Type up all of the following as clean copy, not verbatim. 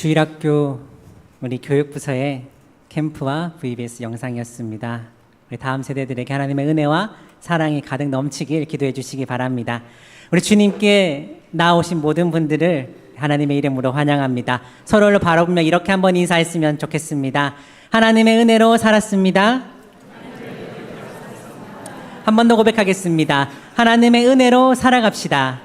주일학교 우리 교육부서의 캠프와 VBS 영상이었습니다. 우리 다음 세대들에게 하나님의 은혜와 사랑이 가득 넘치길 기도해 주시기 바랍니다. 우리 주님께 나오신 모든 분들을 하나님의 이름으로 환영합니다. 서로를 바라보며 이렇게 한번 인사했으면 좋겠습니다. 하나님의 은혜로 살았습니다. 한 번 더 고백하겠습니다. 하나님의 은혜로 살아갑시다.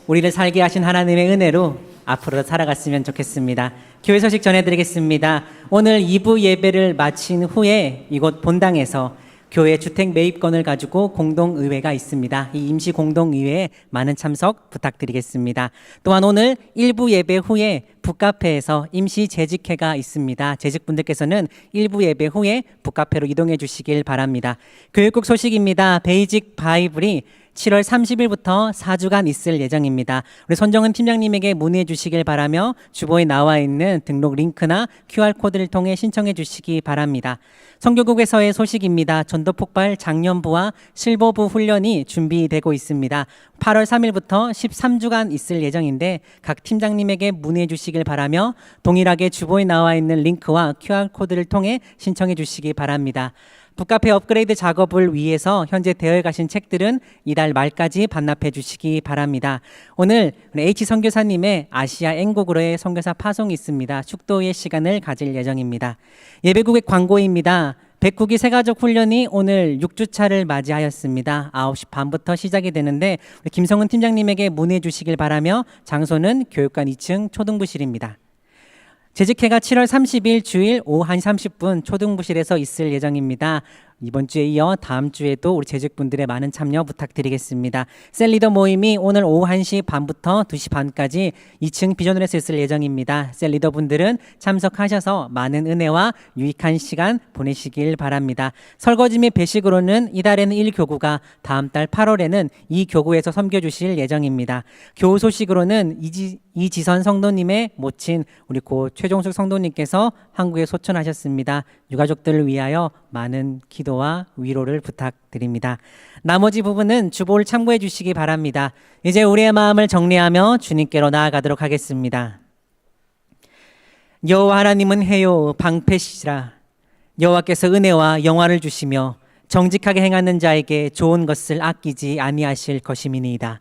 우리를 살게 하신 하나님의 은혜로 앞으로 살아갔으면 좋겠습니다. 교회 소식 전해드리겠습니다. 오늘 2부 예배를 마친 후에 이곳 본당에서 교회 주택 매입건을 가지고 공동의회가 있습니다. 이 임시 공동의회에 많은 참석 부탁드리겠습니다. 또한 오늘 1부 예배 후에 북카페에서 임시 재직회가 있습니다. 재직분들께서는 1부 예배 후에 북카페로 이동해 주시길 바랍니다. 교육국 소식입니다. 베이직 바이블이 7월 30일부터 4주간 있을 예정입니다. 우리 손정은 팀장님에게 문의해 주시길 바라며 주보에 나와 있는 등록 링크나 QR코드를 통해 신청해 주시기 바랍니다. 선교국에서의 소식입니다. 전도폭발 장년부와 실보부 훈련이 준비되고 있습니다. 8월 3일부터 13주간 있을 예정인데 각 팀장님에게 문의해 주시길 바라며 동일하게 주보에 나와 있는 링크와 QR코드를 통해 신청해 주시기 바랍니다. 북카페 업그레이드 작업을 위해서 현재 대여해 가신 책들은 이달 말까지 반납해 주시기 바랍니다. 오늘 H 선교사님의 아시아 N국으로의 선교사 파송이 있습니다. 축도의 시간을 가질 예정입니다. 예배국의 광고입니다. 백국이 새가족 훈련이 오늘 6주차를 맞이하였습니다. 9시 반부터 시작이 되는데 김성은 팀장님에게 문의해 주시길 바라며 장소는 교육관 2층 초등부실입니다. 재직회가 7월 30일 주일 오후 1시 30분 초등부실에서 있을 예정입니다. 이번 주에 이어 다음 주에도 우리 재직분들의 많은 참여 부탁드리겠습니다. 셀리더 모임이 오늘 오후 1시 반부터 2시 반까지 2층 비전홀에서 있을 예정입니다. 셀리더 분들은 참석하셔서 많은 은혜와 유익한 시간 보내시길 바랍니다. 설거지 및 배식으로는 이달에는 1교구가 다음 달 8월에는 2교구에서 섬겨주실 예정입니다. 교우 소식으로는 이지선 성도님의 모친 우리 고 최종숙 성도님께서 한국에 소천하셨습니다. 유가족들을 위하여 많은 기도와 위로를 부탁드립니다. 나머지 부분은 주보를 참고해 주시기 바랍니다. 이제 우리의 마음을 정리하며 주님께로 나아가도록 하겠습니다. 여호와 하나님은 해요 방패시라. 여호와께서 은혜와 영화를 주시며 정직하게 행하는 자에게 좋은 것을 아끼지 아니하실 것임이니이다.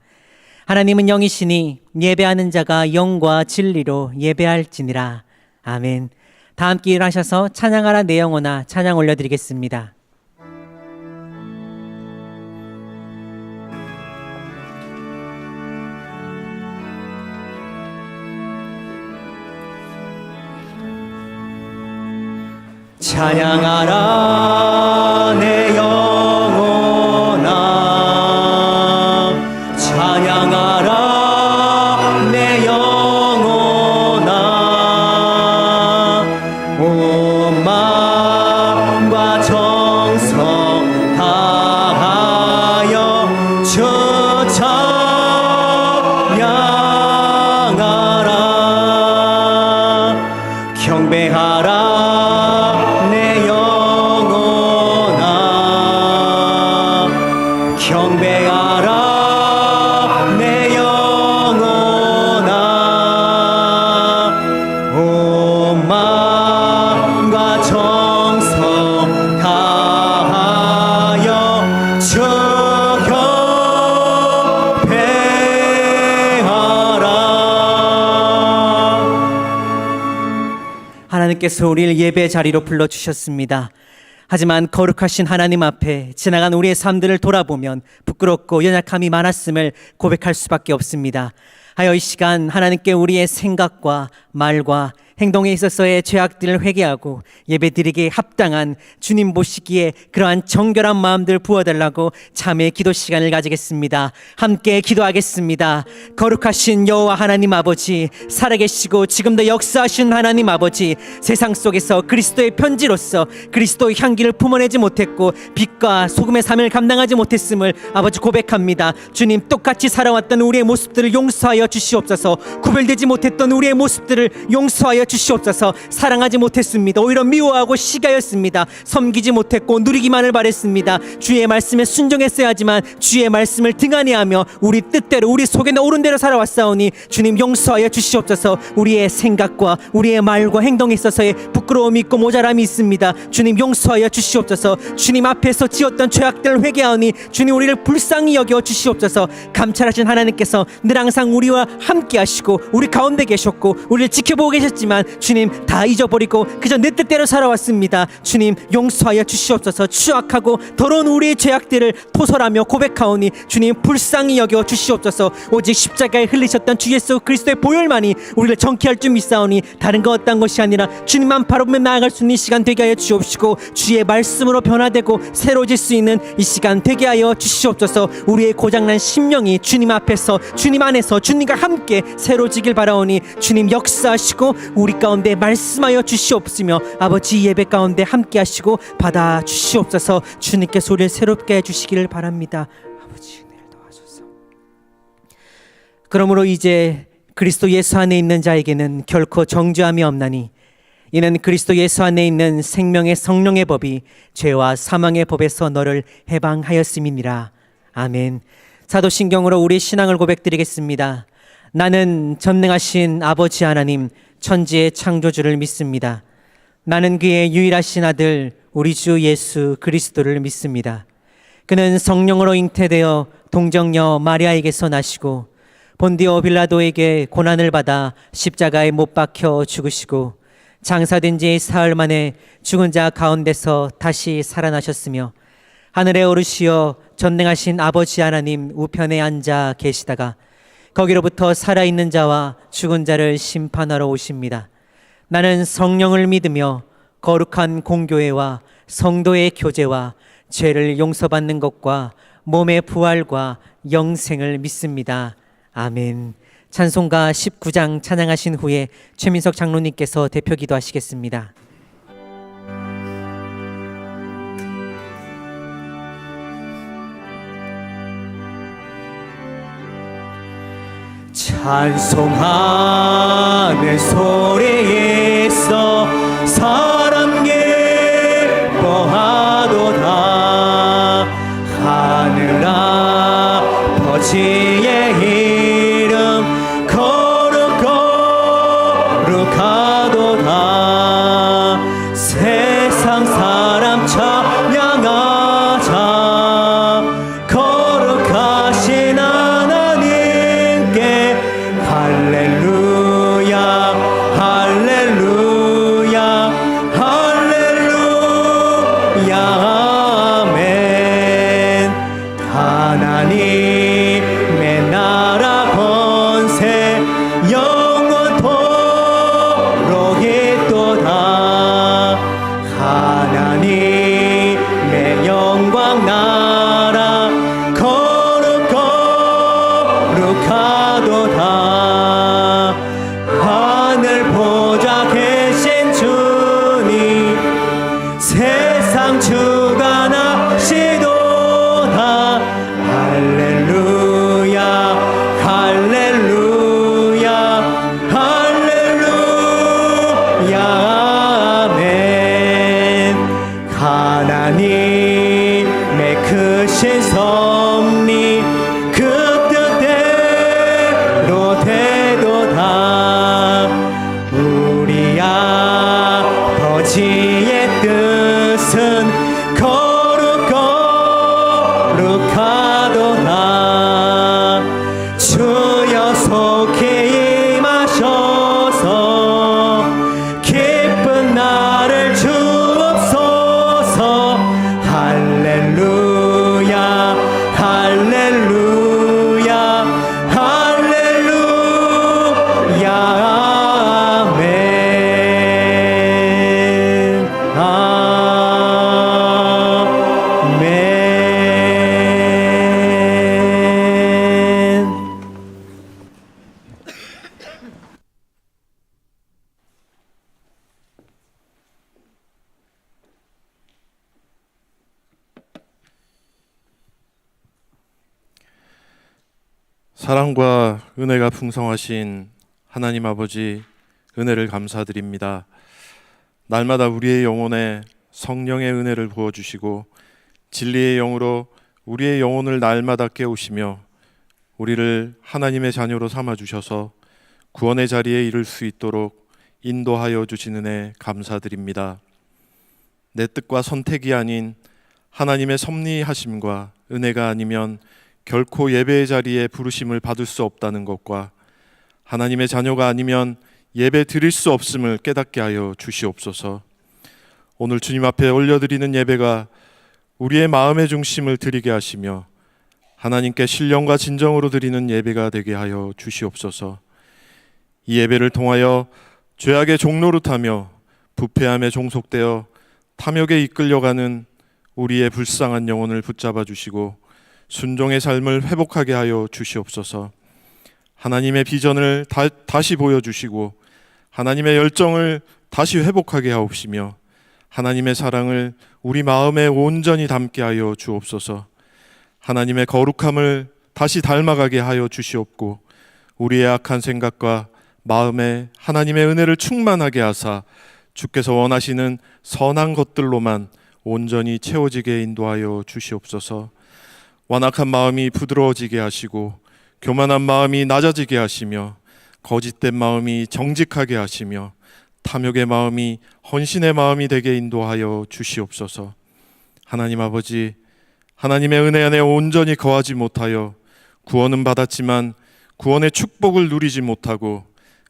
하나님은 영이시니 예배하는 자가 영과 진리로 예배할지니라. 아멘. 다 함께 일어나셔서 찬양하라 내 영혼아 찬양 올려드리겠습니다. 찬양하라 내 영혼아 찬양하라 내 영혼아 온 마음과 정성 다하여 주 찬양하라 경배하라 경배하라 내 영혼아 온 마음과 정성 다하여 주 경배하라. 하나님께서 우리를 예배 자리로 불러주셨습니다. 하지만 거룩하신 하나님 앞에 지나간 우리의 삶들을 돌아보면 부끄럽고 연약함이 많았음을 고백할 수밖에 없습니다. 하여 이 시간 하나님께 우리의 생각과 말과 행동에 있어서의 죄악들을 회개하고 예배드리기에 합당한 주님 보시기에 그러한 정결한 마음들 부어달라고 참의 기도 시간을 가지겠습니다. 함께 기도하겠습니다. 거룩하신 여호와 하나님 아버지, 살아계시고 지금도 역사하신 하나님 아버지, 세상 속에서 그리스도의 편지로서 그리스도의 향기를 품어내지 못했고 빛과 소금의 삶을 감당하지 못했음을 아버지 고백합니다. 주님, 똑같이 살아왔던 우리의 모습들을 용서하여 주시옵소서. 구별되지 못했던 우리의 모습들을 용서하여 주시옵소서. 사랑하지 못했습니다. 오히려 미워하고 시기하였습니다. 섬기지 못했고 누리기만을 바랬습니다. 주의 말씀에 순종했어야 하지만 주의 말씀을 등한히하며 우리 뜻대로 우리 속에 오른 대로 살아왔사오니 주님 용서하여 주시옵소서. 우리의 생각과 우리의 말과 행동에 있어서의 부끄러움이 있고 모자람이 있습니다. 주님 용서하여 주시옵소서. 주님 앞에서 지었던 죄악들을 회개하오니 주님 우리를 불쌍히 여겨 주시옵소서. 감찰하신 하나님께서 늘 항상 우리와 함께 하시고 우리 가운데 계셨고 우리를 지켜보고 계셨지만 주님 다 잊어버리고 그저 내 뜻대로 살아왔습니다. 주님 용서하여 주시옵소서. 추악하고 더러운 우리의 죄악들을 토설하며 고백하오니 주님 불쌍히 여겨 주시옵소서. 오직 십자가에 흘리셨던 주 예수 그리스도의 보혈만이 우리를 정케할 줄 믿사오니 다른 것 어떤 것이 아니라 주님만 바라보며 나아갈 수 있는 이 시간 되게 하여 주옵시고 주의 말씀으로 변화되고 새로워질 수 있는 이 시간 되게 하여 주시옵소서. 우리의 고장난 심령이 주님 앞에서 주님 안에서 주님과 함께 새로워지길 바라오니 주님 역사하시고 우리 가운데 말씀하여 주시옵시며 아버지 예배 가운데 함께 하시고 받아 주시옵소서. 주님께서 우리를 새롭게 해주시기를 바랍니다. 아버지 은혜를 도와주옵소서. 그러므로 이제 그리스도 예수 안에 있는 자에게는 결코 정죄함이 없나니 이는 그리스도 예수 안에 있는 생명의 성령의 법이 죄와 사망의 법에서 너를 해방하였음이니라. 아멘. 사도신경으로 우리 신앙을 고백드리겠습니다. 나는 전능하신 아버지 하나님 천지의 창조주를 믿습니다. 나는 그의 유일하신 아들 우리 주 예수 그리스도를 믿습니다. 그는 성령으로 잉태되어 동정녀 마리아에게서 나시고 본디오 빌라도에게 고난을 받아 십자가에 못 박혀 죽으시고 장사된 지 사흘 만에 죽은 자 가운데서 다시 살아나셨으며 하늘에 오르시어 전능하신 아버지 하나님 우편에 앉아 계시다가 거기로부터 살아있는 자와 죽은 자를 심판하러 오십니다. 나는 성령을 믿으며 거룩한 공교회와 성도의 교제와 죄를 용서받는 것과 몸의 부활과 영생을 믿습니다. 아멘. 찬송가 19장 찬양하신 후에 최민석 장로님께서 대표 기도하시겠습니다. 찬송하는 소리에서 사람 기뻐하도다. 하늘아 아버지의 이름 거룩하도다. 세상 사람 찬양하자. 거룩하신 하나님께 할렐루야 할렐루야 할렐루야 아멘. 하나님의 나라 권세 영원토록 있도다. 하나님의 영광 나라 거룩하도다. 하늘 보좌 계신 주님 세상 주관하시도다. 할렐루야 할렐루야 할렐루야 아멘. 하나님의 크신 섭리 그 뜻대로 되도다. 우리 아버지의 뜻은 거룩하도다. 주여 속히 임하셔서 기쁜 나를 주옵소서. 할렐루야 할렐루야 할렐루야 아멘. 아멘. 사랑과 은혜가 풍성하신 하나님 아버지, 은혜를 감사드립니다. 날마다 우리의 영혼에 성령의 은혜를 부어주시고 진리의 영으로 우리의 영혼을 날마다 깨우시며 우리를 하나님의 자녀로 삼아주셔서 구원의 자리에 이를 수 있도록 인도하여 주신 은혜 감사드립니다. 내 뜻과 선택이 아닌 하나님의 섭리하심과 은혜가 아니면 결코 예배의 자리에 부르심을 받을 수 없다는 것과 하나님의 자녀가 아니면 예배 드릴 수 없음을 깨닫게 하여 주시옵소서. 오늘 주님 앞에 올려드리는 예배가 우리의 마음의 중심을 드리게 하시며 하나님께 신령과 진정으로 드리는 예배가 되게 하여 주시옵소서. 이 예배를 통하여 죄악의 종노릇하며 부패함에 종속되어 탐욕에 이끌려가는 우리의 불쌍한 영혼을 붙잡아 주시고 순종의 삶을 회복하게 하여 주시옵소서. 하나님의 비전을 다시 보여주시고 하나님의 열정을 다시 회복하게 하옵시며 하나님의 사랑을 우리 마음에 온전히 담게 하여 주옵소서. 하나님의 거룩함을 다시 닮아가게 하여 주시옵고 우리의 악한 생각과 마음에 하나님의 은혜를 충만하게 하사 주께서 원하시는 선한 것들로만 온전히 채워지게 인도하여 주시옵소서. 완악한 마음이 부드러워지게 하시고 교만한 마음이 낮아지게 하시며 거짓된 마음이 정직하게 하시며 탐욕의 마음이 헌신의 마음이 되게 인도하여 주시옵소서. 하나님 아버지, 하나님의 은혜 안에 온전히 거하지 못하여 구원은 받았지만 구원의 축복을 누리지 못하고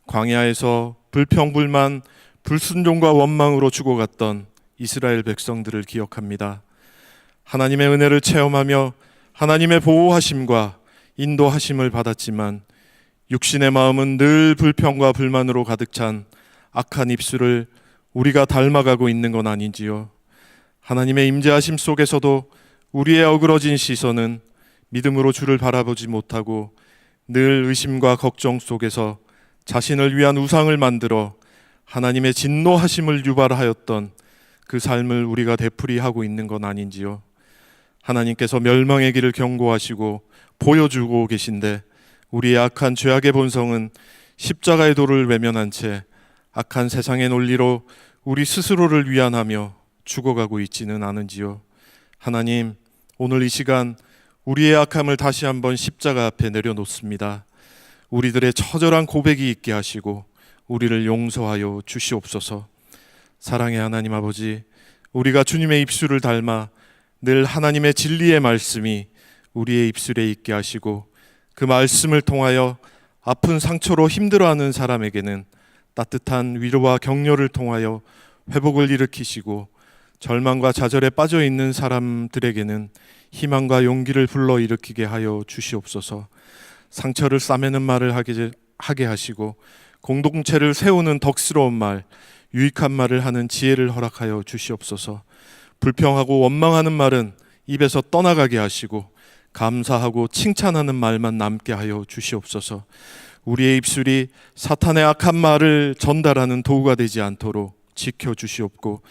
광야에서 불평불만 불순종과 원망으로 죽어갔던 이스라엘 백성들을 기억합니다. 하나님의 은혜를 체험하며 하나님의 보호하심과 인도하심을 받았지만 육신의 마음은 늘 불평과 불만으로 가득 찬 악한 입술을 우리가 닮아가고 있는 건 아닌지요. 하나님의 임재하심 속에서도 우리의 어그러진 시선은 믿음으로 주를 바라보지 못하고 늘 의심과 걱정 속에서 자신을 위한 우상을 만들어 하나님의 진노하심을 유발하였던 그 삶을 우리가 되풀이하고 있는 건 아닌지요. 하나님께서 멸망의 길을 경고하시고 보여주고 계신데 우리의 악한 죄악의 본성은 십자가의 도를 외면한 채 악한 세상의 논리로 우리 스스로를 위안하며 죽어가고 있지는 않은지요. 하나님, 오늘 이 시간 우리의 악함을 다시 한번 십자가 앞에 내려놓습니다. 우리들의 처절한 고백이 있게 하시고 우리를 용서하여 주시옵소서. 사랑의 하나님 아버지, 우리가 주님의 입술을 닮아 늘 하나님의 진리의 말씀이 우리의 입술에 있게 하시고 그 말씀을 통하여 아픈 상처로 힘들어하는 사람에게는 따뜻한 위로와 격려를 통하여 회복을 일으키시고 절망과 좌절에 빠져 있는 사람들에게는 희망과 용기를 불러일으키게 하여 주시옵소서. 상처를 싸매는 말을 하게 하시고 공동체를 세우는 덕스러운 말, 유익한 말을 하는 지혜를 허락하여 주시옵소서. 불평하고 원망하는 말은 입에서 떠나가게 하시고 감사하고 칭찬하는 말만 남게 하여 주시옵소서. 우리의 입술이 사탄의 악한 말을 전달하는 도구가 되지 않도록 지켜주시옵고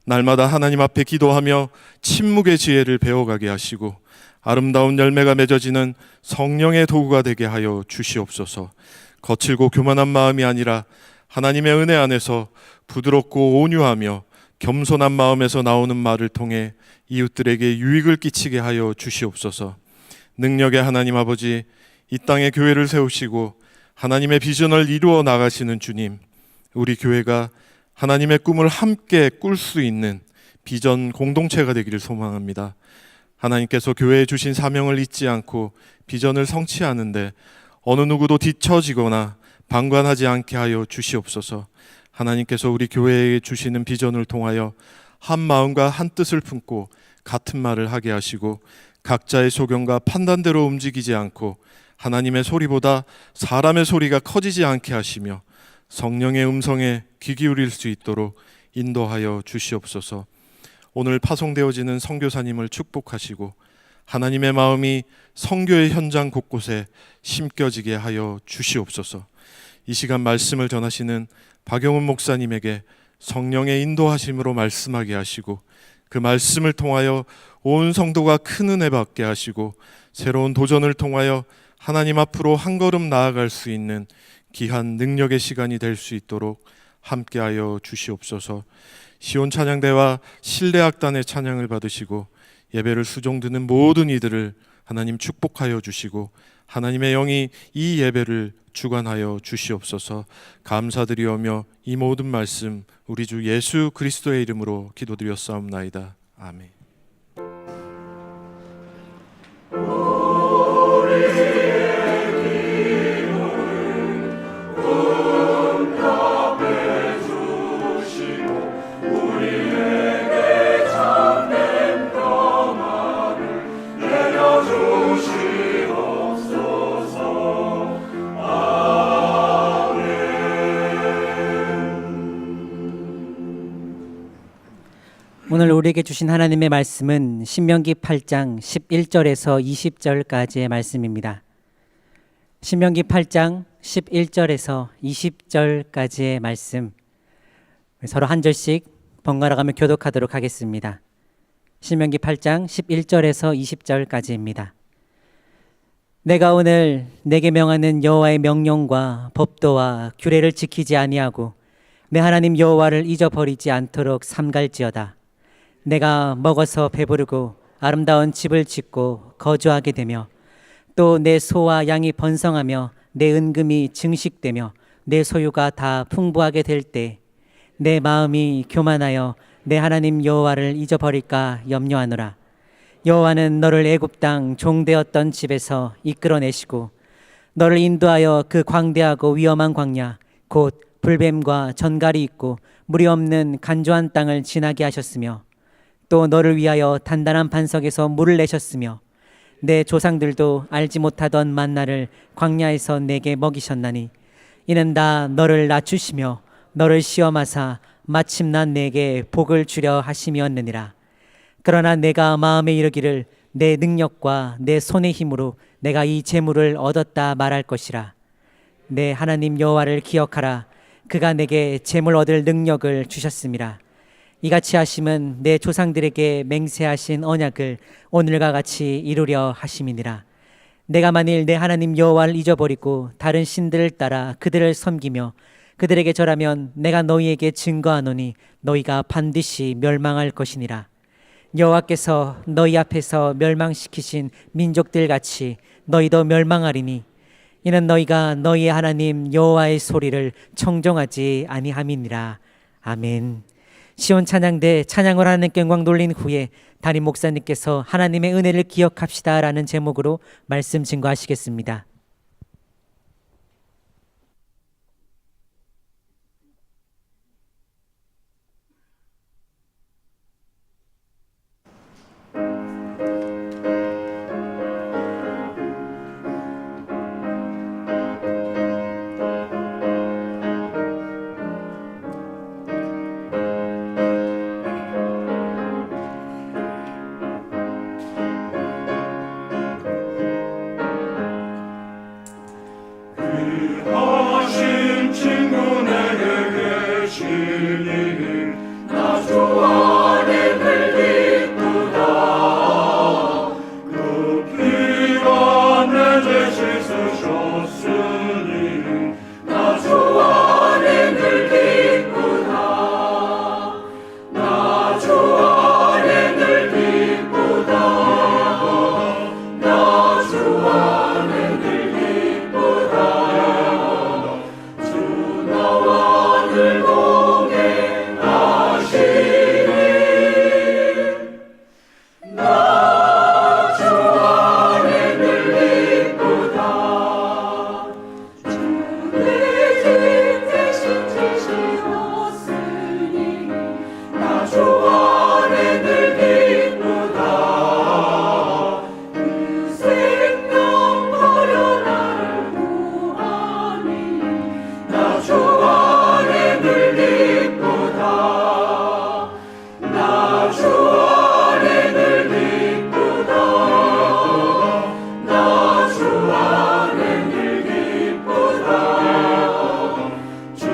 날마다 하나님 앞에 기도하며 침묵의 지혜를 배워가게 하시고 아름다운 열매가 맺어지는 성령의 도구가 되게 하여 주시옵소서. 거칠고 교만한 마음이 아니라 하나님의 은혜 안에서 부드럽고 온유하며 겸손한 마음에서 나오는 말을 통해 이웃들에게 유익을 끼치게 하여 주시옵소서. 능력의 하나님 아버지, 이 땅에 교회를 세우시고 하나님의 비전을 이루어 나가시는 주님, 우리 교회가 하나님의 꿈을 함께 꿀 수 있는 비전 공동체가 되기를 소망합니다. 하나님께서 교회에 주신 사명을 잊지 않고 비전을 성취하는데 어느 누구도 뒤처지거나 방관하지 않게 하여 주시옵소서. 하나님께서 우리 교회에 주시는 비전을 통하여 한 마음과 한 뜻을 품고 같은 말을 하게 하시고 각자의 소견과 판단대로 움직이지 않고 하나님의 소리보다 사람의 소리가 커지지 않게 하시며 성령의 음성에 귀 기울일 수 있도록 인도하여 주시옵소서. 오늘 파송되어지는 선교사님을 축복하시고 하나님의 마음이 선교의 현장 곳곳에 심겨지게 하여 주시옵소서. 이 시간 말씀을 전하시는 박영훈 목사님에게 성령의 인도하심으로 말씀하게 하시고 그 말씀을 통하여 온 성도가 큰 은혜 받게 하시고 새로운 도전을 통하여 하나님 앞으로 한 걸음 나아갈 수 있는 귀한 능력의 시간이 될 수 있도록 함께하여 주시옵소서. 시온 찬양대와 실내악단의 찬양을 받으시고 예배를 수종드는 모든 이들을 하나님 축복하여 주시고 하나님의 영이 이 예배를 주관하여 주시옵소서. 감사드리오며 이 모든 말씀 우리 주 예수 그리스도의 이름으로 기도드렸사옵나이다. 아멘. 오늘 우리에게 주신 하나님의 말씀은 신명기 8장 11절에서 20절까지의 말씀입니다. 신명기 8장 11절에서 20절까지의 말씀, 서로 한 절씩 번갈아 가며 교독하도록 하겠습니다. 신명기 8장 11절에서 20절까지입니다. 내가 오늘 내게 명하는 여호와의 명령과 법도와 규례를 지키지 아니하고 내 하나님 여호와를 잊어버리지 않도록 삼갈지어다. 내가 먹어서 배부르고 아름다운 집을 짓고 거주하게 되며 또 내 소와 양이 번성하며 내 은금이 증식되며 내 소유가 다 풍부하게 될 때 내 마음이 교만하여 내 하나님 여호와를 잊어버릴까 염려하노라. 여호와는 너를 애굽 땅 종되었던 집에서 이끌어내시고 너를 인도하여 그 광대하고 위험한 광야 곧 불뱀과 전갈이 있고 물이 없는 간조한 땅을 지나게 하셨으며 또 너를 위하여 단단한 반석에서 물을 내셨으며 내 조상들도 알지 못하던 만나를 광야에서 내게 먹이셨나니 이는 다 너를 낮추시며 너를 시험하사 마침 난 내게 복을 주려 하심이었느니라. 그러나 내가 마음에 이르기를 내 능력과 내 손의 힘으로 내가 이 재물을 얻었다 말할 것이라. 내 하나님 여호와를 기억하라. 그가 내게 재물 얻을 능력을 주셨음이라. 이같이 하심은 내 조상들에게 맹세하신 언약을 오늘과 같이 이루려 하심이니라. 내가 만일 내 하나님 여호와를 잊어버리고 다른 신들을 따라 그들을 섬기며 그들에게 절하면 내가 너희에게 증거하노니 너희가 반드시 멸망할 것이니라. 여호와께서 너희 앞에서 멸망시키신 민족들 같이 너희도 멸망하리니 이는 너희가 너희의 하나님 여호와의 소리를 청종하지 아니함이니라. 아멘. 시온 찬양대 찬양을 하나님께 영광 돌린 후에 담임 목사님께서 하나님의 은혜를 기억합시다라는 제목으로 말씀 증거하시겠습니다. 하신 친구 내게 계시니 나 좋아하는 늘 기쁘다. 그 피가 내 죄를 씻으셨으니 나 좋아하는 늘 기쁘다. 나 좋아하는 늘 기쁘다. 나 좋아하는 늘 기쁘다. 나와 늘 동행하시니 나 좋아하는 늘 기쁘다. 주의 집 대신 지시었으니 나 좋아하는 늘 기쁘다. 그 생명 버려 나를 구하니 나 좋아하는 늘 기쁘다. 나 좋아하는 늘 기쁘다. 나 좋아하는 늘 기쁘다. 주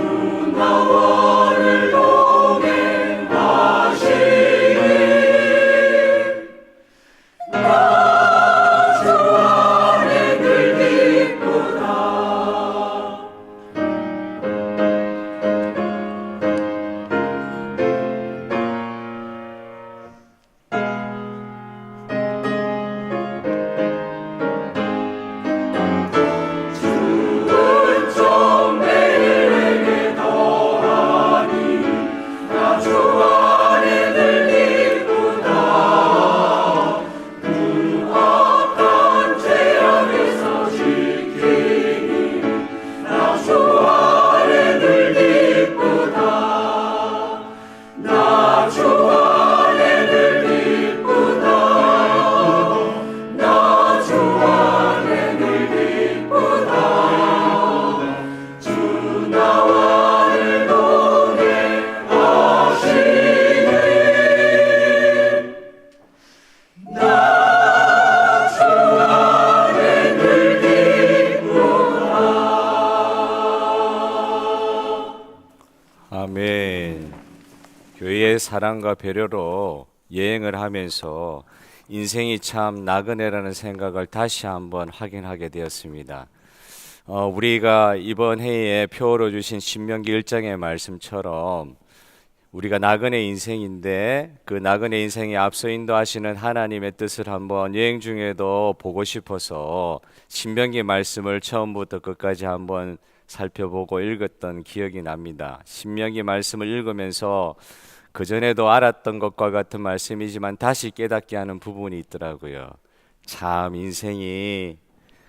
나와 늘 동행하시니 나 좋아하는 늘 기쁘다. 주은 좀 내게 더하니 나 좋아하는 늘 기쁘다. 그 악한 죄악에서 지키니 나 좋아하는 늘 기쁘다. 나 좋아하는 늘 기쁘다. 나 좋아하는 늘 기쁘다. 주 나와 늘 동행하시니 나 좋아하는 늘 기쁘다. 아멘. 교회의 사랑과 배려로 여행을 하면서 인생이 참 나그네라는 생각을 다시 한번 확인하게 되었습니다. 우리가 이번 해에 표로 주신 신명기 1장의 말씀처럼 우리가 나그네 인생인데 그 나그네 인생에 앞서 인도하시는 하나님의 뜻을 한번 여행 중에도 보고 싶어서 신명기 말씀을 처음부터 끝까지 한번 살펴보고 읽었던 기억이 납니다. 신명기 말씀을 읽으면서 그전에도 알았던 것과 같은 말씀이지만 다시 깨닫게 하는 부분이 있더라고요. 참 인생이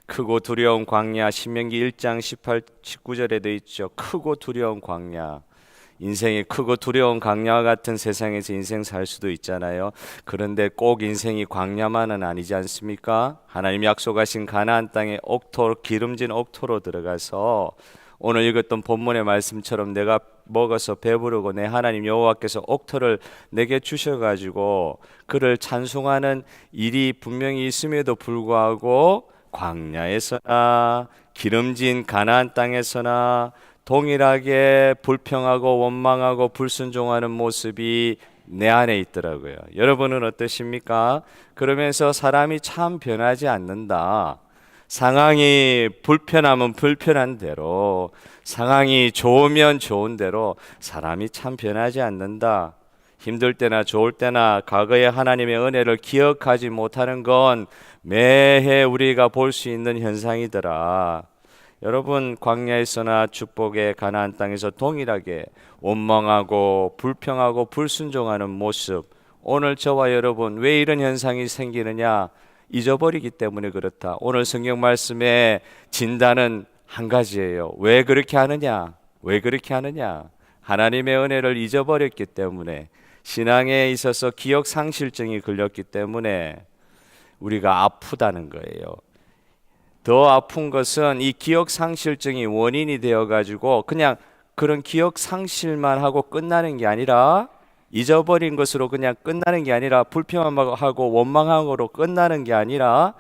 크고 두려운 광야, 신명기 1장 18, 19절에 되어 있죠. 크고 두려운 광야. 인생이 크고 두려운 광야와 같은 세상에서 인생 살 수도 있잖아요. 그런데 꼭 인생이 광야만은 아니지 않습니까? 하나님이 약속하신 가나안 땅에 옥토, 기름진 옥토로 들어가서 오늘 읽었던 본문의 말씀처럼 내가 먹어서 배부르고 내 하나님 여호와께서 옥토를 내게 주셔가지고 그를 찬송하는 일이 분명히 있음에도 불구하고 광야에서나 기름진 가나안 땅에서나 동일하게 불평하고 원망하고 불순종하는 모습이 내 안에 있더라고요. 여러분은 어떠십니까? 그러면서 사람이 참 변하지 않는다. 상황이 불편하면 불편한 대로, 상황이 좋으면 좋은 대로 사람이 참 변하지 않는다. 힘들 때나 좋을 때나 과거의 하나님의 은혜를 기억하지 못하는 건 매해 우리가 볼 수 있는 현상이더라. 여러분, 광야에서나 축복의 가나안 땅에서 동일하게 원망하고 불평하고 불순종하는 모습, 오늘 저와 여러분 왜 이런 현상이 생기느냐? 잊어버리기 때문에 그렇다. 오늘 성경 말씀의 진단은 한 가지예요. 왜 그렇게 하느냐? 왜 그렇게 하느냐? 하나님의 은혜를 잊어버렸기 때문에, 신앙에 있어서 기억 상실증이 걸렸기 때문에 우리가 아프다는 거예요. 더 아픈 것은 이 기억 상실증이 원인이 되어 가지고 그냥 그런 기억 상실만 하고 끝나는 게 아니라, 잊어버린 것으로 그냥 끝나는 게 아니라, 불평하고 원망함으로 끝나는 게 아니라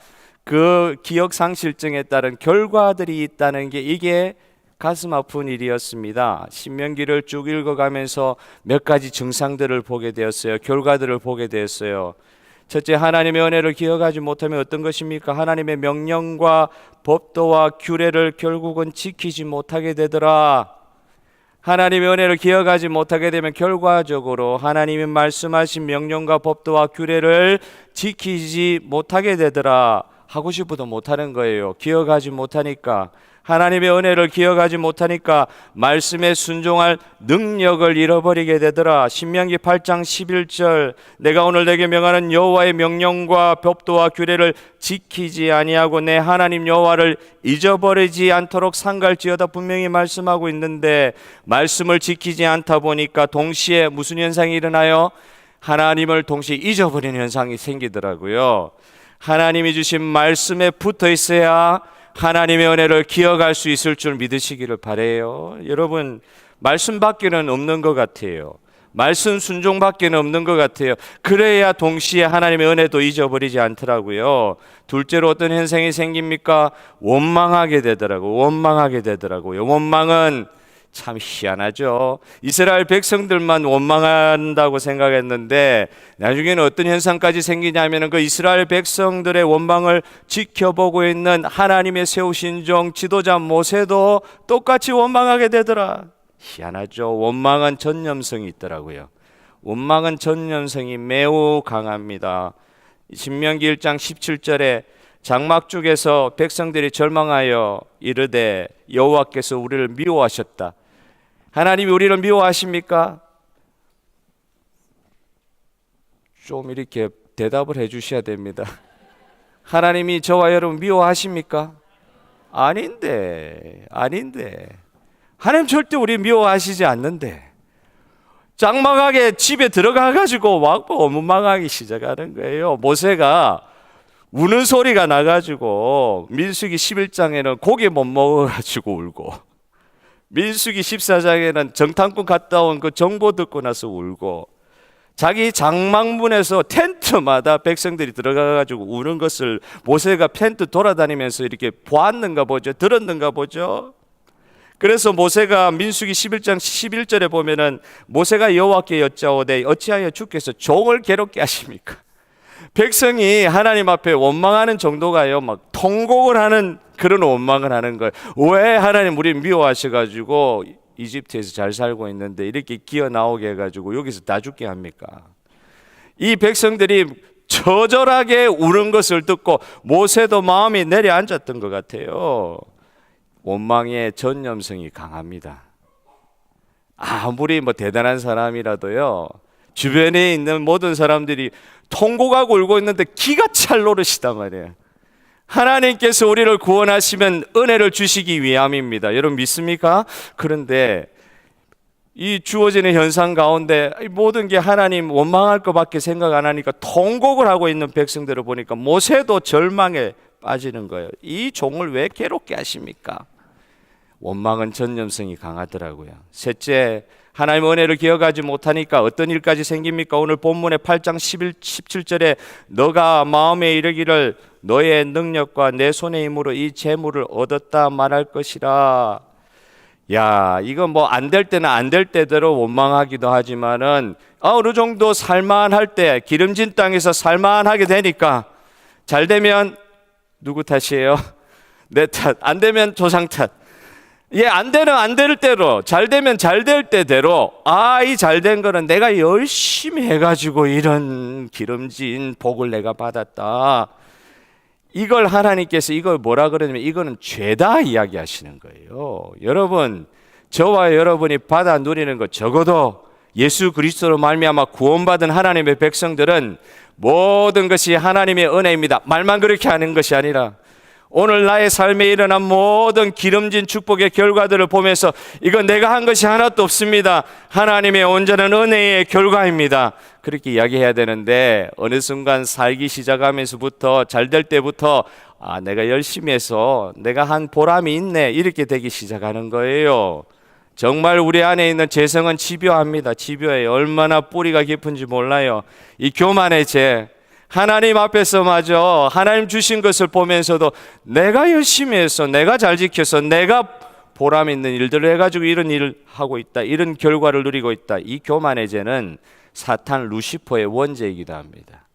그 기억 상실증에 따른 결과들이 있다는 게, 이게 가슴 아픈 일이었습니다. 신명기를 쭉 읽어가면서 몇 가지 증상들을 보게 되었어요. 결과들을 보게 되었어요. 첫째, 하나님의 은혜를 기억하지 못하면 어떤 것입니까? 하나님의 명령과 법도와 규례를 결국은 지키지 못하게 되더라. 하나님의 은혜를 기억하지 못하게 되면 결과적으로 하나님이 말씀하신 명령과 법도와 규례를 지키지 못하게 되더라. 하고 싶어도 못하는 거예요. 기억하지 못하니까. 하나님의 은혜를 기억하지 못하니까 말씀에 순종할 능력을 잃어버리게 되더라. 신명기 8장 11절, 내가 오늘 내게 명하는 여호와의 명령과 법도와 규례를 지키지 아니하고 내 하나님 여호와를 잊어버리지 않도록 삼갈지어다 분명히 말씀하고 있는데, 말씀을 지키지 않다 보니까 동시에 무슨 현상이 일어나요? 하나님을 동시에 잊어버리는 현상이 생기더라고요. 하나님이 주신 말씀에 붙어 있어야 하나님의 은혜를 기억할 수 있을 줄 믿으시기를 바라요. 여러분, 말씀밖에는 없는 것 같아요. 말씀 순종밖에는 없는 것 같아요. 그래야 동시에 하나님의 은혜도 잊어버리지 않더라고요. 둘째로 어떤 현상이 생깁니까? 원망하게 되더라고요. 원망은 참 희한하죠. 이스라엘 백성들만 원망한다고 생각했는데 나중에는 어떤 현상까지 생기냐면, 그 이스라엘 백성들의 원망을 지켜보고 있는 하나님의 세우신 종 지도자 모세도 똑같이 원망하게 되더라. 희한하죠. 원망은 전념성이 있더라고요. 원망은 전념성이 매우 강합니다. 신명기 1장 17절에 장막 쪽에서 백성들이 절망하여 이르되 여호와께서 우리를 미워하셨다. 하나님이 우리를 미워하십니까? 좀 이렇게 대답을 해 주셔야 됩니다. 하나님이 저와 여러분 미워하십니까? 아닌데. 하나님 절대 우리 미워하시지 않는데, 짱망하게 집에 들어가가지고 막 원망하기 시작하는 거예요. 모세가 우는 소리가 나가지고 민수기 11장에는 고기 못 먹어가지고 울고, 민수기 14장에는 정탐꾼 갔다 온 그 정보 듣고 나서 울고, 자기 장막문에서 텐트마다 백성들이 들어가가지고 우는 것을 모세가 텐트 돌아다니면서 이렇게 보았는가 보죠. 들었는가 보죠. 그래서 모세가 민수기 11장 11절에 보면은 모세가 여호와께 여짜오되 어찌하여 주께서 종을 괴롭게 하십니까? 백성이 하나님 앞에 원망하는 정도가요, 막 통곡을 하는 그런 원망을 하는 거예요. 왜 하나님 우리 미워하셔가지고 이집트에서 잘 살고 있는데 이렇게 기어 나오게 해가지고 여기서 다 죽게 합니까? 이 백성들이 처절하게 우는 것을 듣고 모세도 마음이 내려앉았던 것 같아요. 원망의 전념성이 강합니다. 아무리 대단한 사람이라도요, 주변에 있는 모든 사람들이 통곡하고 울고 있는데 기가 찰 노릇이단 말이에요. 하나님께서 우리를 구원하시면 은혜를 주시기 위함입니다. 여러분 믿습니까? 그런데 이 주어지는 현상 가운데 모든 게 하나님 원망할 것밖에 생각 안 하니까 통곡을 하고 있는 백성들을 보니까 모세도 절망에 빠지는 거예요. 이 종을 왜 괴롭게 하십니까? 원망은 전념성이 강하더라고요. 셋째, 하나님의 은혜를 기억하지 못하니까 어떤 일까지 생깁니까? 오늘 본문의 8장 17절에 너가 마음에 이르기를 너의 능력과 내 손의 힘으로 이 재물을 얻었다 말할 것이라. 야, 이거 안 될 때는 안 될 때대로 원망하기도 하지만은 어느 정도 살만할 때 기름진 땅에서 살만하게 되니까 잘 되면 누구 탓이에요? 내 탓. 안 되면 조상 탓. 예, 안 되면 안 될 때로, 잘 되면 잘 될 때대로, 이 잘 된 거는 내가 열심히 해가지고 이런 기름진 복을 내가 받았다. 이걸 하나님께서 이걸 뭐라 그러냐면 이거는 죄다 이야기하시는 거예요. 여러분, 저와 여러분이 받아 누리는 것, 적어도 예수 그리스도로 말미암아 구원받은 하나님의 백성들은 모든 것이 하나님의 은혜입니다. 말만 그렇게 하는 것이 아니라 오늘 나의 삶에 일어난 모든 기름진 축복의 결과들을 보면서 이건 내가 한 것이 하나도 없습니다. 하나님의 온전한 은혜의 결과입니다. 그렇게 이야기해야 되는데 어느 순간 살기 시작하면서부터 잘 될 때부터 내가 열심히 해서 내가 한 보람이 있네 이렇게 되기 시작하는 거예요. 정말 우리 안에 있는 죄성은 집요합니다. 집요해요. 얼마나 뿌리가 깊은지 몰라요. 이 교만의 죄, 하나님 앞에서마저 하나님 주신 것을 보면서도 내가 열심히 해서 내가 잘 지켜서 내가 보람 있는 일들을 해가지고 이런 일을 하고 있다, 이런 결과를 누리고 있다. 이 교만의 죄는 사탄 루시퍼의 원죄이기도 합니다.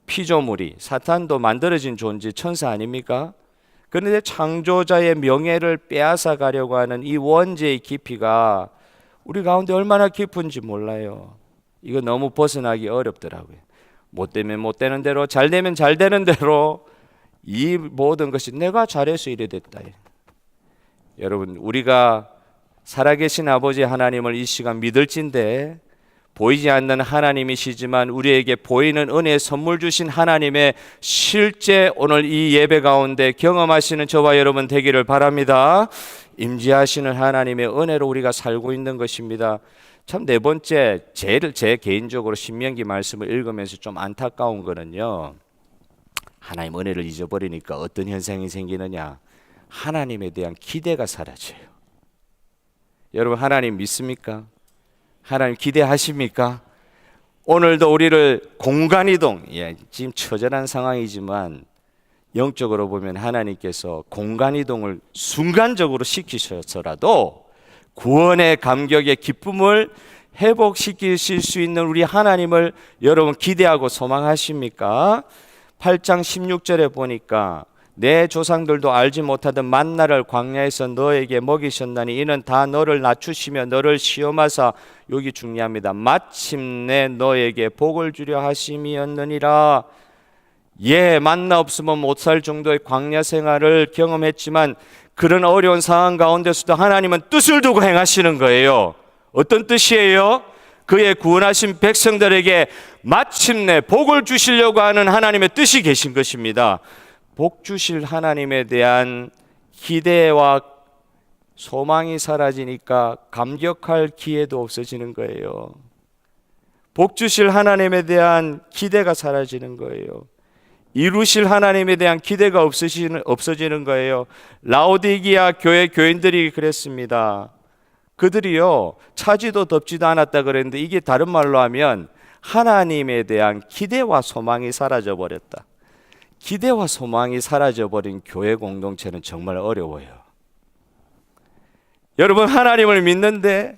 피조물이, 사탄도 만들어진 존재, 천사 아닙니까? 그런데 창조자의 명예를 빼앗아 가려고 하는 이 원죄의 깊이가 우리 가운데 얼마나 깊은지 몰라요. 이거 너무 벗어나기 어렵더라고요. 못 되면 못 되는 대로, 잘 되면 잘 되는 대로 이 모든 것이 내가 잘해서 이래 됐다. 여러분, 우리가 살아계신 아버지 하나님을 이 시간 믿을진데 보이지 않는 하나님이시지만 우리에게 보이는 은혜의 선물 주신 하나님의 실제 오늘 이 예배 가운데 경험하시는 저와 여러분 되기를 바랍니다. 임재하시는 하나님의 은혜로 우리가 살고 있는 것입니다. 참 네 번째, 제 개인적으로 신명기 말씀을 읽으면서 좀 안타까운 거는요, 하나님 은혜를 잊어버리니까 어떤 현상이 생기느냐, 하나님에 대한 기대가 사라져요. 여러분, 하나님 믿습니까? 하나님 기대하십니까? 오늘도 우리를 공간이동, 지금 처절한 상황이지만 영적으로 보면 하나님께서 공간이동을 순간적으로 시키셔서라도 구원의 감격의 기쁨을 회복시키실 수 있는 우리 하나님을 여러분 기대하고 소망하십니까? 8장 16절에 보니까 내 조상들도 알지 못하던 만나를 광야에서 너에게 먹이셨나니 이는 다 너를 낮추시며 너를 시험하사, 여기 중요합니다, 마침내 너에게 복을 주려 하심이었느니라. 만나 없으면 못 살 정도의 광야 생활을 경험했지만 그런 어려운 상황 가운데서도 하나님은 뜻을 두고 행하시는 거예요. 어떤 뜻이에요? 그의 구원하신 백성들에게 마침내 복을 주시려고 하는 하나님의 뜻이 계신 것입니다. 복 주실 하나님에 대한 기대와 소망이 사라지니까 감격할 기회도 없어지는 거예요. 복 주실 하나님에 대한 기대가 사라지는 거예요. 이루실 하나님에 대한 기대가 없어지는 거예요. 라오디기아 교회 교인들이 그랬습니다. 그들이요, 차지도 덥지도 않았다 그랬는데 이게 다른 말로 하면 하나님에 대한 기대와 소망이 사라져 버렸다. 기대와 소망이 사라져버린 교회 공동체는 정말 어려워요. 여러분, 하나님을 믿는데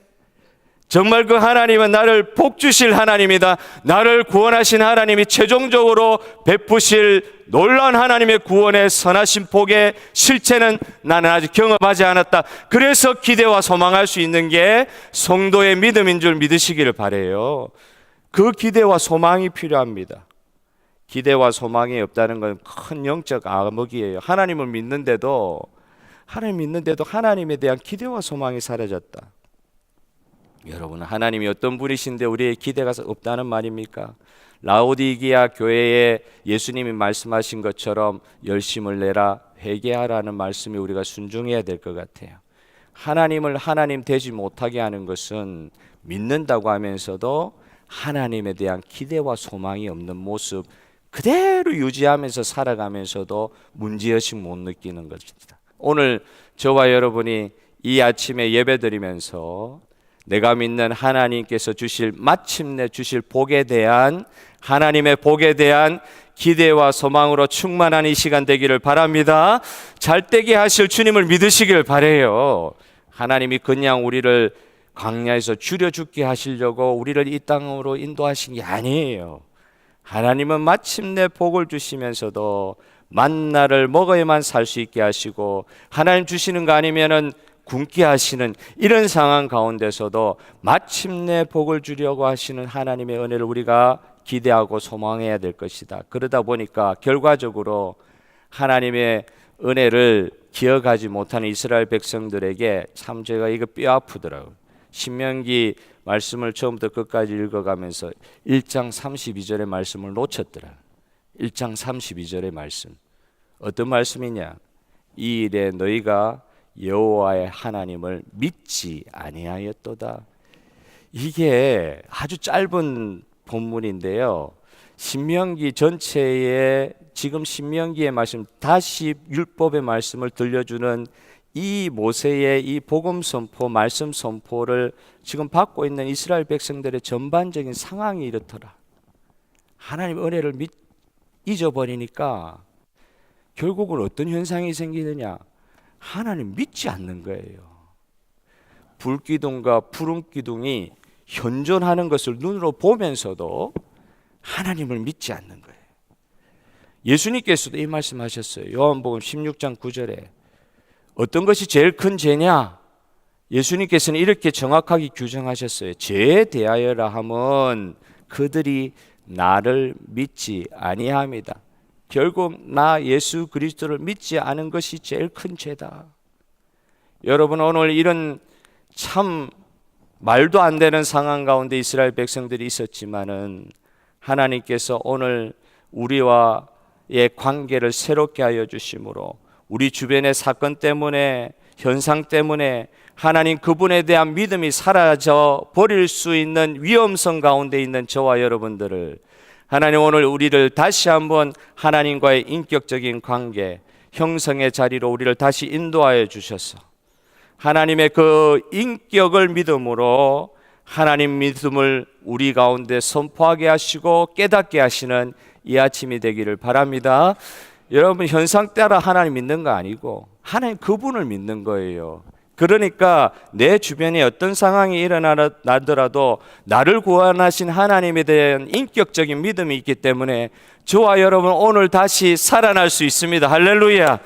정말 그 하나님은 나를 복 주실 하나님이다. 나를 구원하신 하나님이 최종적으로 베푸실 놀라운 하나님의 구원의 선하신 복의 실체는 나는 아직 경험하지 않았다. 그래서 기대와 소망할 수 있는 게 성도의 믿음인 줄 믿으시기를 바라요. 그 기대와 소망이 필요합니다. 기대와 소망이 없다는 건 큰 영적 암흑이에요. 하나님을 믿는데도 하나님에 대한 기대와 소망이 사라졌다. 여러분, 하나님이 어떤 분이신데 우리의 기대가 없다는 말입니까? 라오디게아 교회에 예수님이 말씀하신 것처럼 열심을 내라, 회개하라는 말씀이 우리가 순종해야 될 것 같아요. 하나님을 하나님 되지 못하게 하는 것은 믿는다고 하면서도 하나님에 대한 기대와 소망이 없는 모습 그대로 유지하면서 살아가면서도 문제의식 못 느끼는 것입니다. 오늘 저와 여러분이 이 아침에 예배드리면서 내가 믿는 하나님께서 마침내 주실 복에 대한, 하나님의 복에 대한 기대와 소망으로 충만한 이 시간 되기를 바랍니다. 잘되게 하실 주님을 믿으시길 바라요. 하나님이 그냥 우리를 광야에서 줄여 죽게 하시려고 우리를 이 땅으로 인도하신 게 아니에요. 하나님은 마침내 복을 주시면서도 만나를 먹어야만 살 수 있게 하시고, 하나님 주시는 거 아니면은 굶게 하시는 이런 상황 가운데서도 마침내 복을 주려고 하시는 하나님의 은혜를 우리가 기대하고 소망해야 될 것이다. 그러다 보니까 결과적으로 하나님의 은혜를 기억하지 못하는 이스라엘 백성들에게 참 제가 이거 뼈 아프더라고요. 신명기 말씀을 처음부터 끝까지 읽어가면서 1장 32절의 말씀을 놓쳤더라. 1장 32절의 말씀, 어떤 말씀이냐? 이 일에 너희가 여호와의 하나님을 믿지 아니하였도다. 이게 아주 짧은 본문인데요, 신명기 전체에 지금 신명기의 말씀, 다시 율법의 말씀을 들려주는 이 모세의 이 복음 선포, 말씀 선포를 지금 받고 있는 이스라엘 백성들의 전반적인 상황이 이렇더라. 하나님의 은혜를 잊어버리니까 결국은 어떤 현상이 생기느냐? 하나님 믿지 않는 거예요. 불기둥과 푸른 기둥이 현존하는 것을 눈으로 보면서도 하나님을 믿지 않는 거예요. 예수님께서도 이 말씀하셨어요. 요한복음 16장 9절에 어떤 것이 제일 큰 죄냐? 예수님께서는 이렇게 정확하게 규정하셨어요. 죄에 대하여라 함은 그들이 나를 믿지 아니함이다. 결국 나 예수 그리스도를 믿지 않은 것이 제일 큰 죄다. 여러분, 오늘 이런 참 말도 안 되는 상황 가운데 이스라엘 백성들이 있었지만은 하나님께서 오늘 우리와의 관계를 새롭게 하여 주심으로, 우리 주변의 사건 때문에, 현상 때문에 하나님 그분에 대한 믿음이 사라져 버릴 수 있는 위험성 가운데 있는 저와 여러분들을 하나님 오늘 우리를 다시 한번 하나님과의 인격적인 관계 형성의 자리로 우리를 다시 인도하여 주셔서 하나님의 그 인격을 믿음으로 하나님 믿음을 우리 가운데 선포하게 하시고 깨닫게 하시는 이 아침이 되기를 바랍니다. 여러분, 현상 따라 하나님 믿는 거 아니고 하나님 그분을 믿는 거예요. 그러니까 내 주변에 어떤 상황이 일어나더라도 나를 구원하신 하나님에 대한 인격적인 믿음이 있기 때문에 저와 여러분 오늘 다시 살아날 수 있습니다. 할렐루야.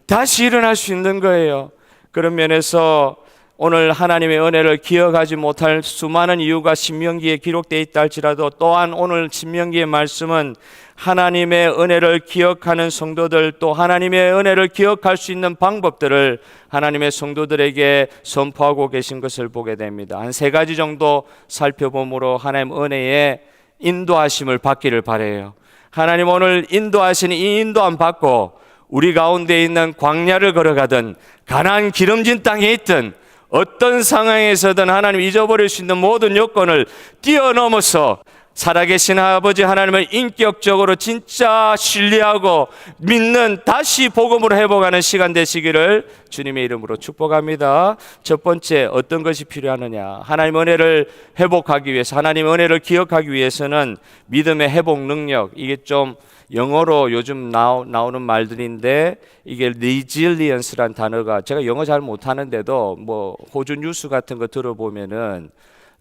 다시 일어날 수 있는 거예요. 그런 면에서 오늘 하나님의 은혜를 기억하지 못할 수많은 이유가 신명기에 기록되어 있다 할지라도, 또한 오늘 신명기의 말씀은 하나님의 은혜를 기억하는 성도들, 또 하나님의 은혜를 기억할 수 있는 방법들을 하나님의 성도들에게 선포하고 계신 것을 보게 됩니다. 한 3가지 정도 살펴봄으로 하나님 은혜의 인도하심을 받기를 바라요. 하나님 오늘 인도하시는 이 인도함 받고 우리 가운데 있는 광야를 걸어가든 가나안 기름진 땅에 있든 어떤 상황에서든 하나님 잊어버릴 수 있는 모든 여건을 뛰어넘어서 살아계신 아버지 하나님을 인격적으로 진짜 신뢰하고 믿는, 다시 복음으로 회복하는 시간 되시기를 주님의 이름으로 축복합니다. 첫 번째, 어떤 것이 필요하느냐? 하나님 은혜를 회복하기 위해서, 하나님 은혜를 기억하기 위해서는 믿음의 회복 능력, 이게 좀 영어로 요즘 나오는 말들인데 이게 resilience란 단어가, 제가 영어 잘 못하는데도 뭐 호주 뉴스 같은 거 들어보면은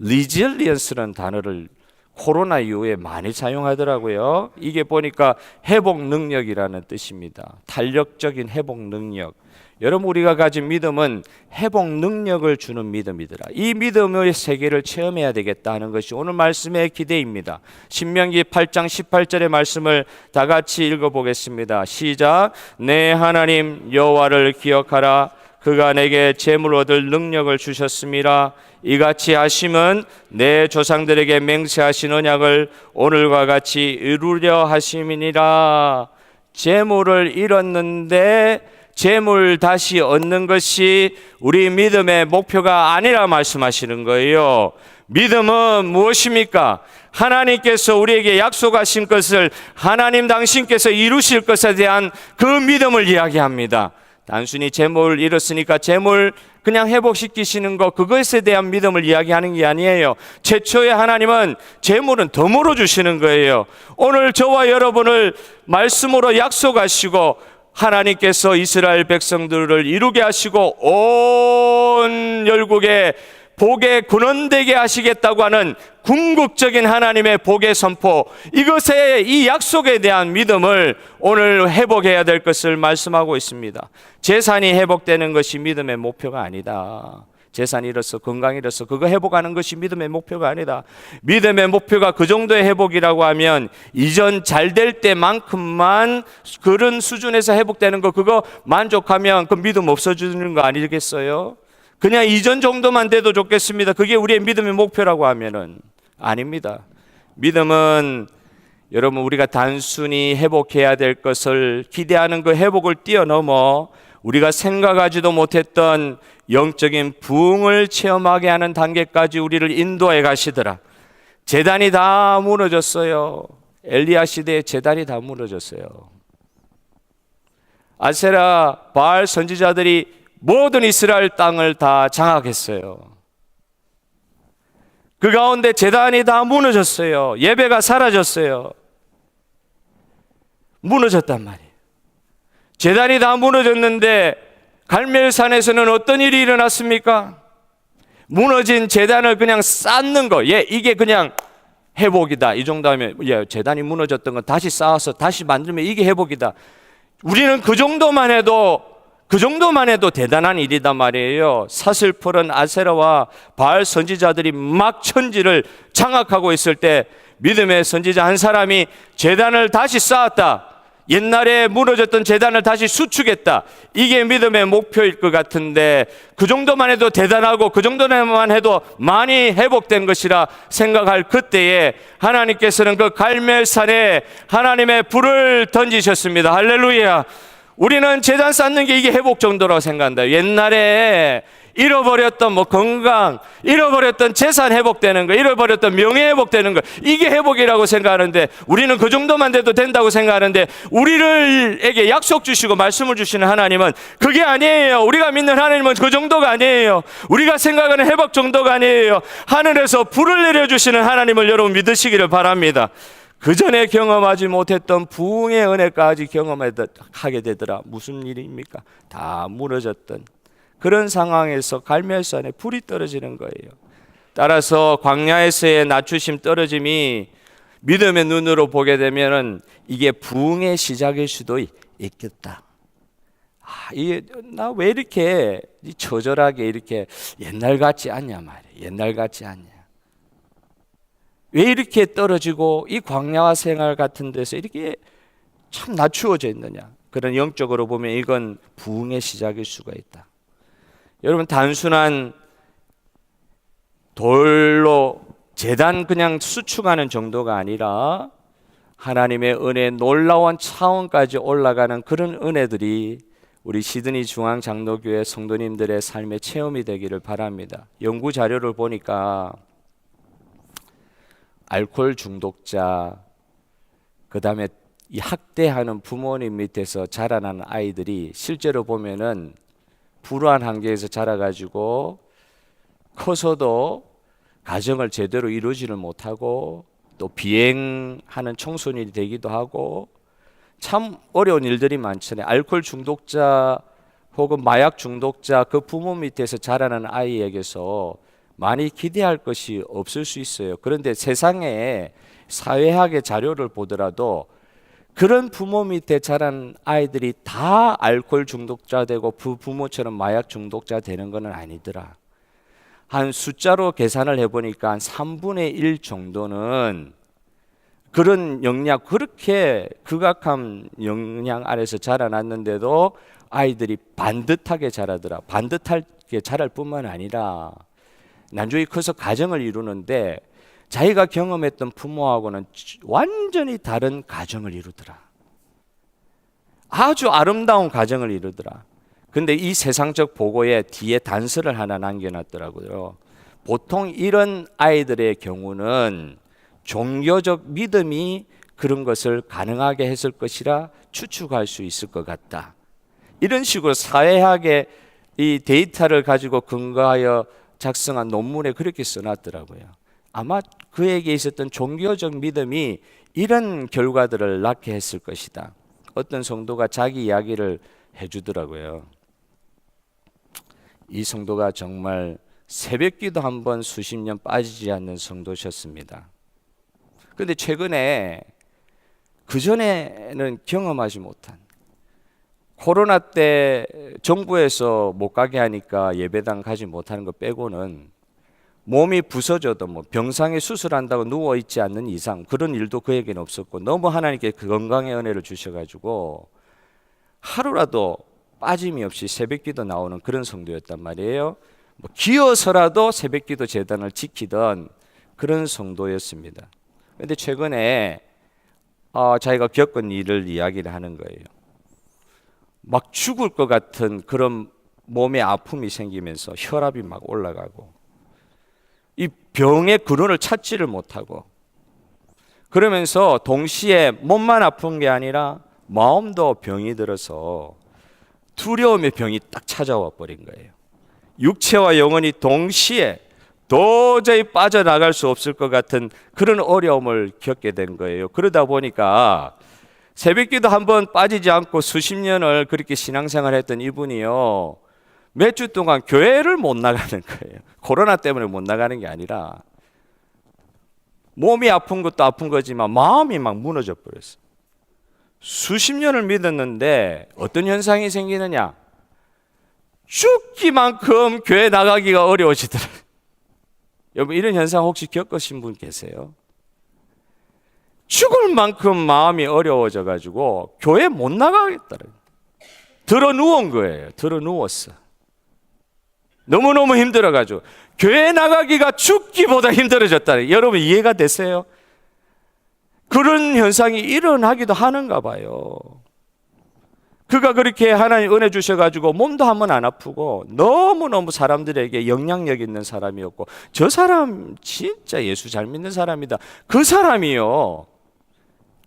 resilience라는 단어를 코로나 이후에 많이 사용하더라고요. 이게 보니까 회복 능력이라는 뜻입니다. 탄력적인 회복 능력. 여러분, 우리가 가진 믿음은 회복 능력을 주는 믿음이더라. 이 믿음의 세계를 체험해야 되겠다는 것이 오늘 말씀의 기대입니다. 신명기 8장 18절의 말씀을 다 같이 읽어보겠습니다. 시작. 내 하나님 여호와를 기억하라. 그가 내게 재물 얻을 능력을 주셨습니다. 이같이 하심은 내 조상들에게 맹세하신 언약을 오늘과 같이 이루려 하심이니라. 재물을 잃었는데 재물 다시 얻는 것이 우리 믿음의 목표가 아니라 말씀하시는 거예요. 믿음은 무엇입니까? 하나님께서 우리에게 약속하신 것을 하나님 당신께서 이루실 것에 대한 그 믿음을 이야기합니다. 단순히 재물을 잃었으니까 재물 그냥 회복시키시는 것, 그것에 대한 믿음을 이야기하는 게 아니에요. 최초에 하나님은 재물은 덤으로 주시는 거예요. 오늘 저와 여러분을 말씀으로 약속하시고 하나님께서 이스라엘 백성들을 이루게 하시고 온 열국에 복의 근원되게 하시겠다고 하는 궁극적인 하나님의 복의 선포, 이것에 이 약속에 대한 믿음을 오늘 회복해야 될 것을 말씀하고 있습니다. 재산이 회복되는 것이 믿음의 목표가 아니다. 재산이 잃어서, 건강이 잃어서 그거 회복하는 것이 믿음의 목표가 아니다. 믿음의 목표가 그 정도의 회복이라고 하면 이전 잘 될 때만큼만 그런 수준에서 회복되는 거, 그거 만족하면 그 믿음 없어지는 거 아니겠어요? 그냥 이전 정도만 돼도 좋겠습니다. 그게 우리의 믿음의 목표라고 하면은 아닙니다. 믿음은 여러분, 우리가 단순히 회복해야 될 것을 기대하는 그 회복을 뛰어넘어 우리가 생각하지도 못했던 영적인 부흥을 체험하게 하는 단계까지 우리를 인도해 가시더라. 제단이 다 무너졌어요. 엘리야 시대에 제단이 다 무너졌어요. 아세라, 바알 선지자들이 모든 이스라엘 땅을 다 장악했어요. 그 가운데 제단이 다 무너졌어요. 예배가 사라졌어요. 무너졌단 말이에요. 제단이 다 무너졌는데 갈멜산에서는 어떤 일이 일어났습니까? 무너진 제단을 그냥 쌓는 거. 이게 그냥 회복이다. 이 정도 하면, 제단이 무너졌던 건 다시 쌓아서 다시 만들면 이게 회복이다. 우리는 그 정도만 해도 대단한 일이단 말이에요. 사슬 풀은 아세라와 바알 선지자들이 막 천지를 장악하고 있을 때 믿음의 선지자 한 사람이 제단을 다시 쌓았다. 옛날에 무너졌던 제단을 다시 수축했다. 이게 믿음의 목표일 것 같은데, 그 정도만 해도 대단하고 그 정도만 해도 많이 회복된 것이라 생각할 그때에 하나님께서는 그 갈멜산에 하나님의 불을 던지셨습니다. 할렐루야. 우리는 제단 쌓는 게 이게 회복 정도라고 생각한다. 옛날에 잃어버렸던 건강, 잃어버렸던 재산 회복되는 거, 잃어버렸던 명예 회복되는 거, 이게 회복이라고 생각하는데, 우리는 그 정도만 돼도 된다고 생각하는데, 우리에게 약속 주시고 말씀을 주시는 하나님은 그게 아니에요. 우리가 믿는 하나님은 그 정도가 아니에요. 우리가 생각하는 회복 정도가 아니에요. 하늘에서 불을 내려주시는 하나님을 여러분 믿으시기를 바랍니다. 그 전에 경험하지 못했던 부흥의 은혜까지 경험하게 되더라. 무슨 일입니까? 다 무너졌던 그런 상황에서 갈멜산에 불이 떨어지는 거예요. 따라서 광야에서의 낮추심 떨어짐이 믿음의 눈으로 보게 되면은 이게 부흥의 시작일 수도 있겠다. 이게 나 왜 이렇게 처절하게 이렇게 옛날 같지 않냐 말이야. 옛날 같지 않냐. 왜 이렇게 떨어지고 이 광야와 생활 같은 데서 이렇게 참 낮추어져 있느냐. 그런 영적으로 보면 이건 부흥의 시작일 수가 있다. 여러분, 단순한 돌로 제단 그냥 수축하는 정도가 아니라 하나님의 은혜의 놀라운 차원까지 올라가는 그런 은혜들이 우리 시드니 중앙장로교회 성도님들의 삶의 체험이 되기를 바랍니다. 연구 자료를 보니까 알코올 중독자, 그 다음에 이 학대하는 부모님 밑에서 자라난 아이들이 실제로 보면은 불우한 환경에서 자라가지고 커서도 가정을 제대로 이루지를 못하고 또 비행하는 청소년이 되기도 하고 참 어려운 일들이 많잖아요. 알코올 중독자 혹은 마약 중독자 그 부모 밑에서 자라는 아이에게서 많이 기대할 것이 없을 수 있어요. 그런데 세상에 사회학의 자료를 보더라도 그런 부모 밑에 자란 아이들이 다 알코올 중독자 되고 부모처럼 마약 중독자 되는 건 아니더라. 한 숫자로 계산을 해보니까 한 3분의 1 정도는 그런 영양, 그렇게 극악한 영양 아래서 자라났는데도 아이들이 반듯하게 자라더라. 반듯하게 자랄 뿐만 아니라 나중에 커서 가정을 이루는데 자기가 경험했던 부모하고는 완전히 다른 가정을 이루더라. 아주 아름다운 가정을 이루더라. 근데 이 세상적 보고에 뒤에 단서를 하나 남겨놨더라고요. 보통 이런 아이들의 경우는 종교적 믿음이 그런 것을 가능하게 했을 것이라 추측할 수 있을 것 같다. 이런 식으로 사회학의 이 데이터를 가지고 근거하여 작성한 논문에 그렇게 써놨더라고요. 아마 그에게 있었던 종교적 믿음이 이런 결과들을 낳게 했을 것이다. 어떤 성도가 자기 이야기를 해주더라고요. 이 성도가 정말 새벽기도 한번 수십 년 빠지지 않는 성도셨습니다. 그런데 최근에 그전에는 경험하지 못한 코로나 때 정부에서 못 가게 하니까 예배당 가지 못하는 것 빼고는 몸이 부서져도 뭐 병상에 수술한다고 누워있지 않는 이상 그런 일도 그에게는 없었고 너무 하나님께 그 건강의 은혜를 주셔가지고 하루라도 빠짐이 없이 새벽기도 나오는 그런 성도였단 말이에요. 뭐 기어서라도 새벽기도 재단을 지키던 그런 성도였습니다. 그런데 최근에 자기가 겪은 일을 이야기를 하는 거예요. 막 죽을 것 같은 그런 몸에 아픔이 생기면서 혈압이 막 올라가고 이 병의 근원을 찾지를 못하고 그러면서 동시에 몸만 아픈 게 아니라 마음도 병이 들어서 두려움의 병이 딱 찾아와 버린 거예요. 육체와 영혼이 동시에 도저히 빠져나갈 수 없을 것 같은 그런 어려움을 겪게 된 거예요. 그러다 보니까 새벽기도 한번 빠지지 않고 수십 년을 그렇게 신앙생활 했던 이분이요, 몇 주 동안 교회를 못 나가는 거예요. 코로나 때문에 못 나가는 게 아니라 몸이 아픈 것도 아픈 거지만 마음이 막 무너져 버렸어요. 수십 년을 믿었는데 어떤 현상이 생기느냐, 죽기만큼 교회 나가기가 어려워지더라고요. 여러분, 이런 현상 혹시 겪으신 분 계세요? 죽을 만큼 마음이 어려워져 가지고 교회 못 나가겠더라고요. 들어 누운 거예요. 들어 누웠어. 너무너무 힘들어 가지고 교회 나가기가 죽기보다 힘들어졌다. 여러분 이해가 되세요? 그런 현상이 일어나기도 하는가 봐요. 그가 그렇게 하나님 은혜 주셔가지고 몸도 한 번 안 아프고 너무너무 사람들에게 영향력 있는 사람이었고, 저 사람 진짜 예수 잘 믿는 사람이다. 그 사람이요,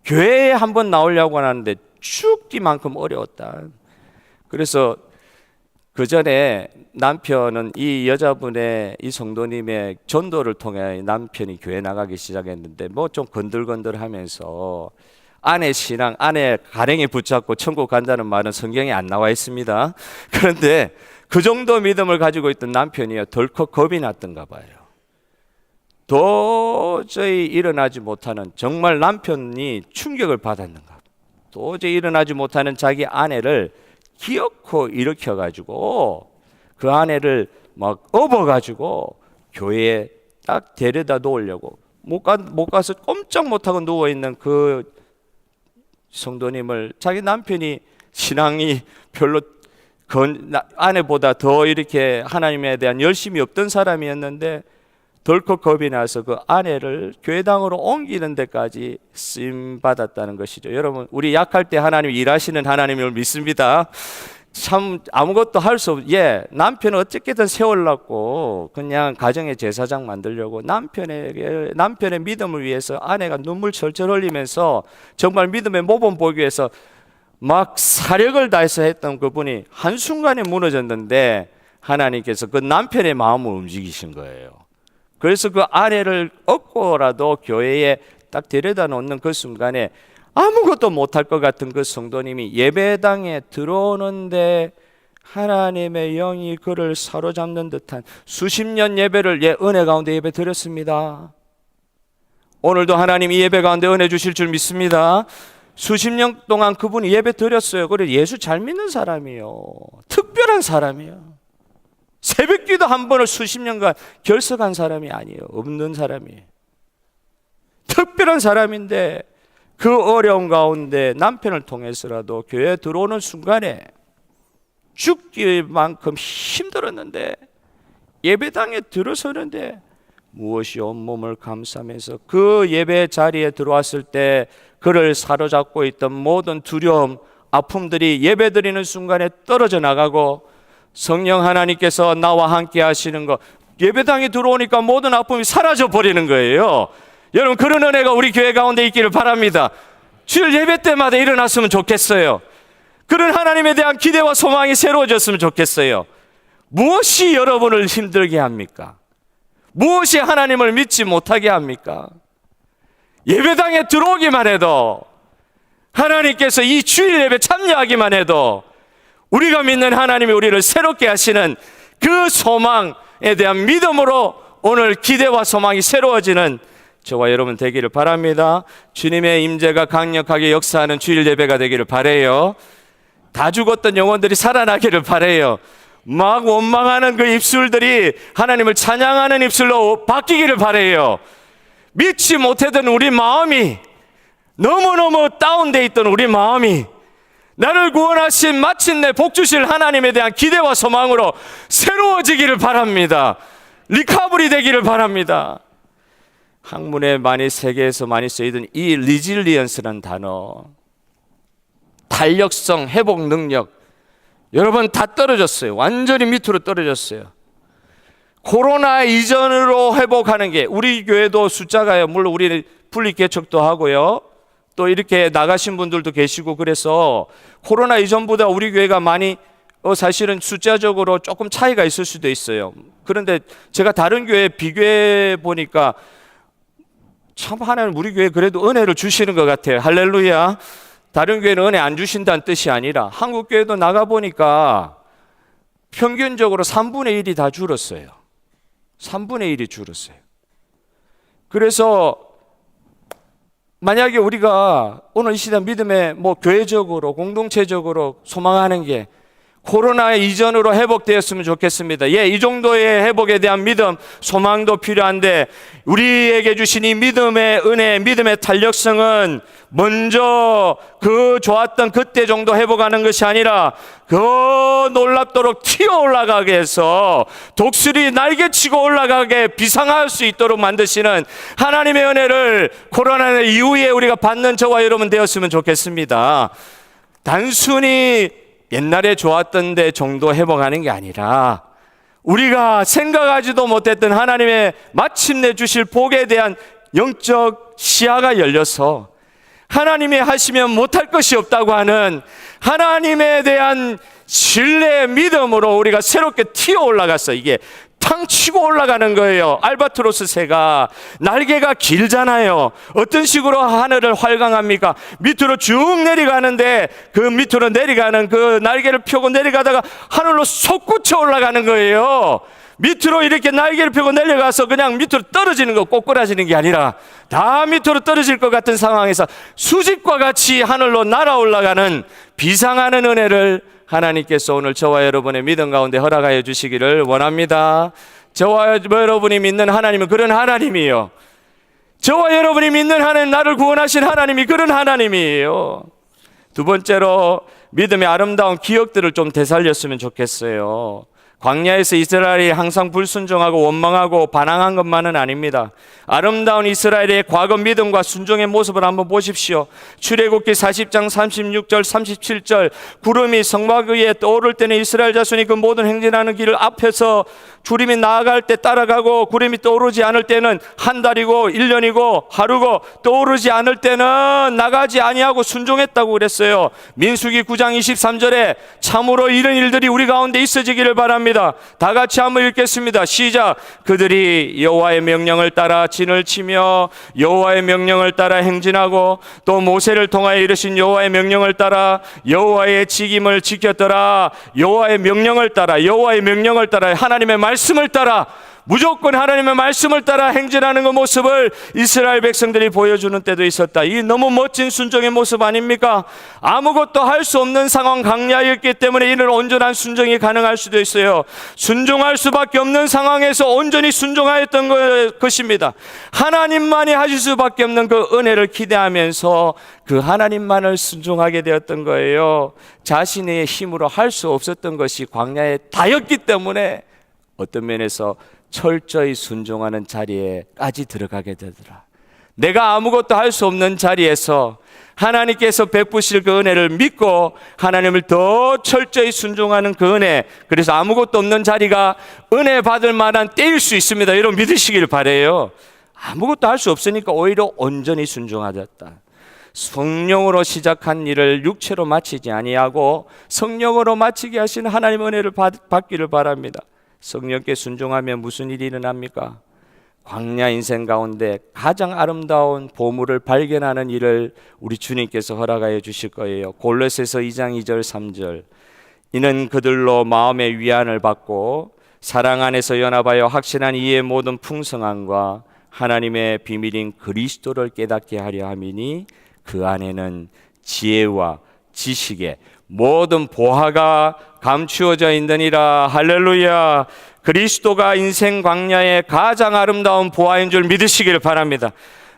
교회에 한 번 나오려고 하는데 죽기만큼 어려웠다. 그래서 그 전에 남편은 이 여자분의, 이 성도님의 전도를 통해 남편이 교회 나가기 시작했는데 뭐 좀 건들건들하면서 아내 신앙, 아내 가랭이 붙잡고 천국 간다는 말은 성경에 안 나와 있습니다. 그런데 그 정도 믿음을 가지고 있던 남편이요, 덜컥 겁이 났던가 봐요. 도저히 일어나지 못하는, 정말 남편이 충격을 받았는가, 도저히 일어나지 못하는 자기 아내를 기어코 일으켜가지고 그 아내를 막 업어가지고 교회에 딱 데려다 놓으려고 못 가서 꼼짝 못하고 누워있는 그 성도님을, 자기 남편이 신앙이 별로 아내보다 더 이렇게 하나님에 대한 열심이 없던 사람이었는데 덜컥 겁이 나서 그 아내를 교회당으로 옮기는 데까지 쓰임 받았다는 것이죠. 여러분, 우리 약할 때 하나님 일하시는 하나님을 믿습니다. 참 아무것도 할 수 없. 남편은 어떻게든 세우려고 그냥 가정의 제사장 만들려고 남편의 믿음을 위해서 아내가 눈물 철철 흘리면서 정말 믿음의 모범 보기 위해서 막 사력을 다해서 했던 그분이 한순간에 무너졌는데 하나님께서 그 남편의 마음을 움직이신 거예요. 그래서 그 아내를 업고라도 교회에 딱 데려다 놓는 그 순간에 아무것도 못할 것 같은 그 성도님이 예배당에 들어오는데 하나님의 영이 그를 사로잡는 듯한 수십 년 예배를 은혜 가운데 예배 드렸습니다. 오늘도 하나님 이 예배 가운데 은혜 주실 줄 믿습니다. 수십 년 동안 그분이 예배 드렸어요. 그래 예수 잘 믿는 사람이요, 특별한 사람이요. 새벽기도 한 번을 수십 년간 결석한 사람이 아니에요. 없는 사람이에요. 특별한 사람인데 그 어려운 가운데 남편을 통해서라도 교회에 들어오는 순간에 죽기만큼 힘들었는데 예배당에 들어서는데 무엇이 온몸을 감싸면서 그 예배 자리에 들어왔을 때 그를 사로잡고 있던 모든 두려움, 아픔들이 예배드리는 순간에 떨어져 나가고 성령 하나님께서 나와 함께 하시는 것, 예배당에 들어오니까 모든 아픔이 사라져 버리는 거예요. 여러분, 그런 은혜가 우리 교회 가운데 있기를 바랍니다. 주일 예배 때마다 일어났으면 좋겠어요. 그런 하나님에 대한 기대와 소망이 새로워졌으면 좋겠어요. 무엇이 여러분을 힘들게 합니까? 무엇이 하나님을 믿지 못하게 합니까? 예배당에 들어오기만 해도, 하나님께서 이 주일 예배 참여하기만 해도 우리가 믿는 하나님이 우리를 새롭게 하시는 그 소망에 대한 믿음으로 오늘 기대와 소망이 새로워지는 저와 여러분 되기를 바랍니다. 주님의 임재가 강력하게 역사하는 주일 예배가 되기를 바라요. 다 죽었던 영혼들이 살아나기를 바라요. 막 원망하는 그 입술들이 하나님을 찬양하는 입술로 바뀌기를 바라요. 믿지 못했던 우리 마음이, 너무너무 다운돼 있던 우리 마음이 나를 구원하신 마침내 복 주실 하나님에 대한 기대와 소망으로 새로워지기를 바랍니다. 리카버리 되기를 바랍니다. 학문에 많이, 세계에서 많이 쓰이던 이 리질리언스라는 단어, 탄력성, 회복 능력, 여러분 다 떨어졌어요. 완전히 밑으로 떨어졌어요. 코로나 이전으로 회복하는 게, 우리 교회도 숫자가요, 물론 우리 분리 개척도 하고요, 또 이렇게 나가신 분들도 계시고, 그래서 코로나 이전보다 우리 교회가 많이 사실은 숫자적으로 조금 차이가 있을 수도 있어요. 그런데 제가 다른 교회 비교해 보니까 참 하나님 우리 교회 그래도 은혜를 주시는 것 같아요. 할렐루야. 다른 교회는 은혜 안 주신다는 뜻이 아니라 한국 교회도 나가보니까 평균적으로 3분의 1이 다 줄었어요. 3분의 1이 줄었어요. 그래서 만약에 우리가 오늘 이 시대 믿음에 교회적으로 공동체적으로 소망하는 게 코로나 이전으로 회복되었으면 좋겠습니다. 예, 이 정도의 회복에 대한 믿음, 소망도 필요한데 우리에게 주신 이 믿음의 은혜, 믿음의 탄력성은 먼저 그 좋았던 그때 정도 회복하는 것이 아니라 그 놀랍도록 튀어 올라가게 해서 독수리 날개치고 올라가게 비상할 수 있도록 만드시는 하나님의 은혜를 코로나 이후에 우리가 받는 저와 여러분 되었으면 좋겠습니다. 단순히 옛날에 좋았던 데 정도 회복하는 게 아니라 우리가 생각하지도 못했던 하나님의 마침내 주실 복에 대한 영적 시야가 열려서 하나님이 하시면 못할 것이 없다고 하는 하나님에 대한 신뢰, 믿음으로 우리가 새롭게 튀어 올라갔어. 이게 탕 치고 올라가는 거예요. 알바트로스 새가 날개가 길잖아요. 어떤 식으로 하늘을 활강합니까? 밑으로 쭉 내려가는데 그 밑으로 내려가는 그 날개를 펴고 내려가다가 하늘로 솟구쳐 올라가는 거예요. 밑으로 이렇게 날개를 펴고 내려가서 그냥 밑으로 떨어지는 거, 꼬꾸라지는 게 아니라 다 밑으로 떨어질 것 같은 상황에서 수직과 같이 하늘로 날아 올라가는 비상하는 은혜를 하나님께서 오늘 저와 여러분의 믿음 가운데 허락하여 주시기를 원합니다. 저와 여러분이 믿는 하나님은 그런 하나님이에요. 저와 여러분이 믿는 하나님, 나를 구원하신 하나님이 그런 하나님이에요. 두 번째로 믿음의 아름다운 기억들을 좀 되살렸으면 좋겠어요. 광야에서 이스라엘이 항상 불순종하고 원망하고 반항한 것만은 아닙니다. 아름다운 이스라엘의 과거 믿음과 순종의 모습을 한번 보십시오. 출애굽기 40장 36절 37절 구름이 성막 위에 떠오를 때는 이스라엘 자손이 그 모든 행진하는 길을 앞에서 구름이 나아갈 때 따라가고 구름이 떠오르지 않을 때는 한 달이고 1년이고 하루고 떠오르지 않을 때는 나가지 아니하고 순종했다고 그랬어요. 민수기 9장 23절에 참으로 이런 일들이 우리 가운데 있어지기를 바랍니다. 바랍니다. 다 같이 한번 읽겠습니다. 시작. 그들이 여호와의 명령을 따라 진을 치며 여호와의 명령을 따라 행진하고 또 모세를 통하여 이르신 여호와의 명령을 따라 여호와의 직임을 지켰더라. 여호와의 명령을 따라, 여호와의 명령을 따라, 하나님의 말씀을 따라, 무조건 하나님의 말씀을 따라 행진하는 그 모습을 이스라엘 백성들이 보여주는 때도 있었다. 이 너무 멋진 순종의 모습 아닙니까? 아무것도 할 수 없는 상황, 강야였기 때문에 이는 온전한 순종이 가능할 수도 있어요. 순종할 수밖에 없는 상황에서 온전히 순종하였던 것입니다. 하나님만이 하실 수밖에 없는 그 은혜를 기대하면서 그 하나님만을 순종하게 되었던 거예요. 자신의 힘으로 할 수 없었던 것이 광야에 다였기 때문에 어떤 면에서 철저히 순종하는 자리에까지 들어가게 되더라. 내가 아무것도 할 수 없는 자리에서 하나님께서 베푸실 그 은혜를 믿고 하나님을 더 철저히 순종하는 그 은혜, 그래서 아무것도 없는 자리가 은혜 받을 만한 때일 수 있습니다. 여러분 믿으시길 바라요. 아무것도 할 수 없으니까 오히려 온전히 순종하셨다. 성령으로 시작한 일을 육체로 마치지 아니하고 성령으로 마치게 하신 하나님의 은혜를 받기를 바랍니다. 성령께 순종하면 무슨 일이 일어납니까? 광야 인생 가운데 가장 아름다운 보물을 발견하는 일을 우리 주님께서 허락하여 주실 거예요. 골로새서 2장 2절 3절. 이는 그들로 마음의 위안을 받고 사랑 안에서 연합하여 확신한 이의 모든 풍성함과 하나님의 비밀인 그리스도를 깨닫게 하려 함이니 그 안에는 지혜와 지식의 모든 보화가 감추어져 있느니라. 할렐루야. 그리스도가 인생 광야의 가장 아름다운 보화인 줄 믿으시기를 바랍니다.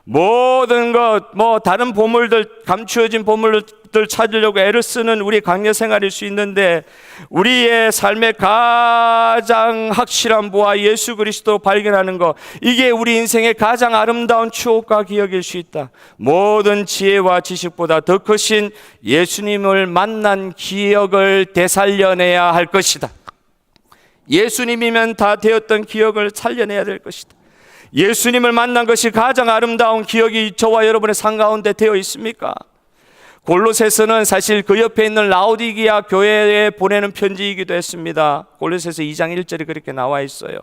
모든 것, 다른 보물들, 감추어진 보물들 찾으려고 애를 쓰는 우리 광야 생활일 수 있는데 우리의 삶의 가장 확실한 보화 예수 그리스도 발견하는 것, 이게 우리 인생의 가장 아름다운 추억과 기억일 수 있다. 모든 지혜와 지식보다 더 크신 예수님을 만난 기억을 되살려내야 할 것이다. 예수님이면 다 되었던 기억을 살려내야 될 것이다. 예수님을 만난 것이 가장 아름다운 기억이 저와 여러분의 삶 가운데 되어 있습니까? 골로새서는 사실 그 옆에 있는 라오디게아 교회에 보내는 편지이기도 했습니다. 골로새서 2장 1절에 그렇게 나와 있어요.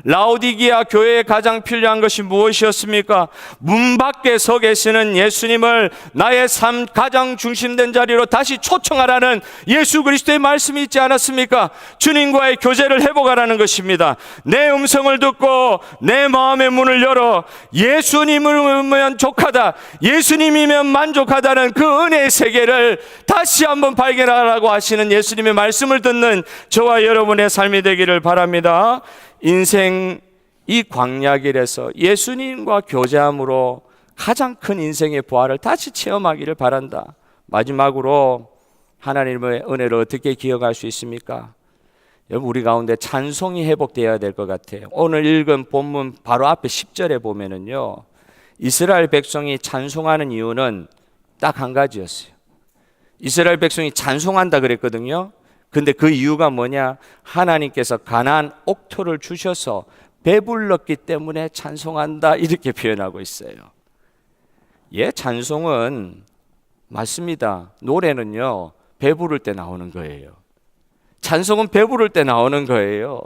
라오디게아 교회에 가장 필요한 것이 무엇이었습니까? 문 밖에 서 계시는 예수님을 나의 삶 가장 중심된 자리로 다시 초청하라는 예수 그리스도의 말씀이 있지 않았습니까? 주님과의 교제를 회복하라는 것입니다. 내 음성을 듣고 내 마음의 문을 열어 예수님이면 족하다, 예수님이면 만족하다는 그 은혜의 세계를 다시 한번 발견하라고 하시는 예수님의 말씀을 듣는 저와 여러분의 삶이 되기를 바랍니다. 인생 이 광야길에서 예수님과 교제함으로 가장 큰 인생의 보화를 다시 체험하기를 바란다. 마지막으로 하나님의 은혜를 어떻게 기억할 수 있습니까? 여러분, 우리 가운데 찬송이 회복되어야 될 것 같아요. 오늘 읽은 본문 바로 앞에 10절에 보면은요, 이스라엘 백성이 찬송하는 이유는 딱 한 가지였어요. 이스라엘 백성이 찬송한다 그랬거든요. 근데 그 이유가 뭐냐? 하나님께서 가나안 옥토를 주셔서 배불렀기 때문에 찬송한다, 이렇게 표현하고 있어요. 예, 찬송은 맞습니다. 노래는요, 배부를 때 나오는 거예요. 찬송은 배부를 때 나오는 거예요.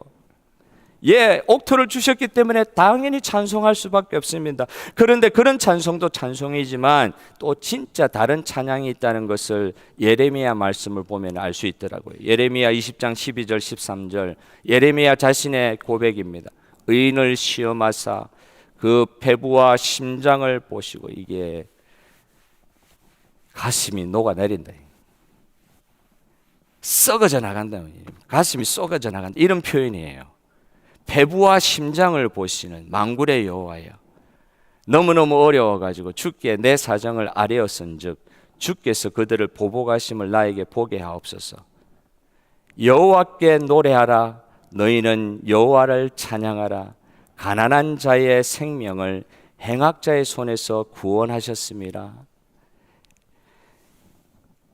예, 옥토를 주셨기 때문에 당연히 찬송할 수밖에 없습니다. 그런데 그런 찬송도 찬송이지만 또 진짜 다른 찬양이 있다는 것을 예레미야 말씀을 보면 알 수 있더라고요. 예레미야 20장 12절 13절, 예레미야 자신의 고백입니다. 의인을 시험하사 그 배부와 심장을 보시고, 이게 가슴이 녹아내린다, 썩어져 나간다, 가슴이 썩어져 나간다, 이런 표현이에요. 배부와 심장을 보시는 만군의 여호와여, 너무너무 어려워가지고 주께 내 사정을 아뢰었은즉 주께서 그들을 보복하심을 나에게 보게 하옵소서. 여호와께 노래하라, 너희는 여호와를 찬양하라. 가난한 자의 생명을 행악자의 손에서 구원하셨습니다.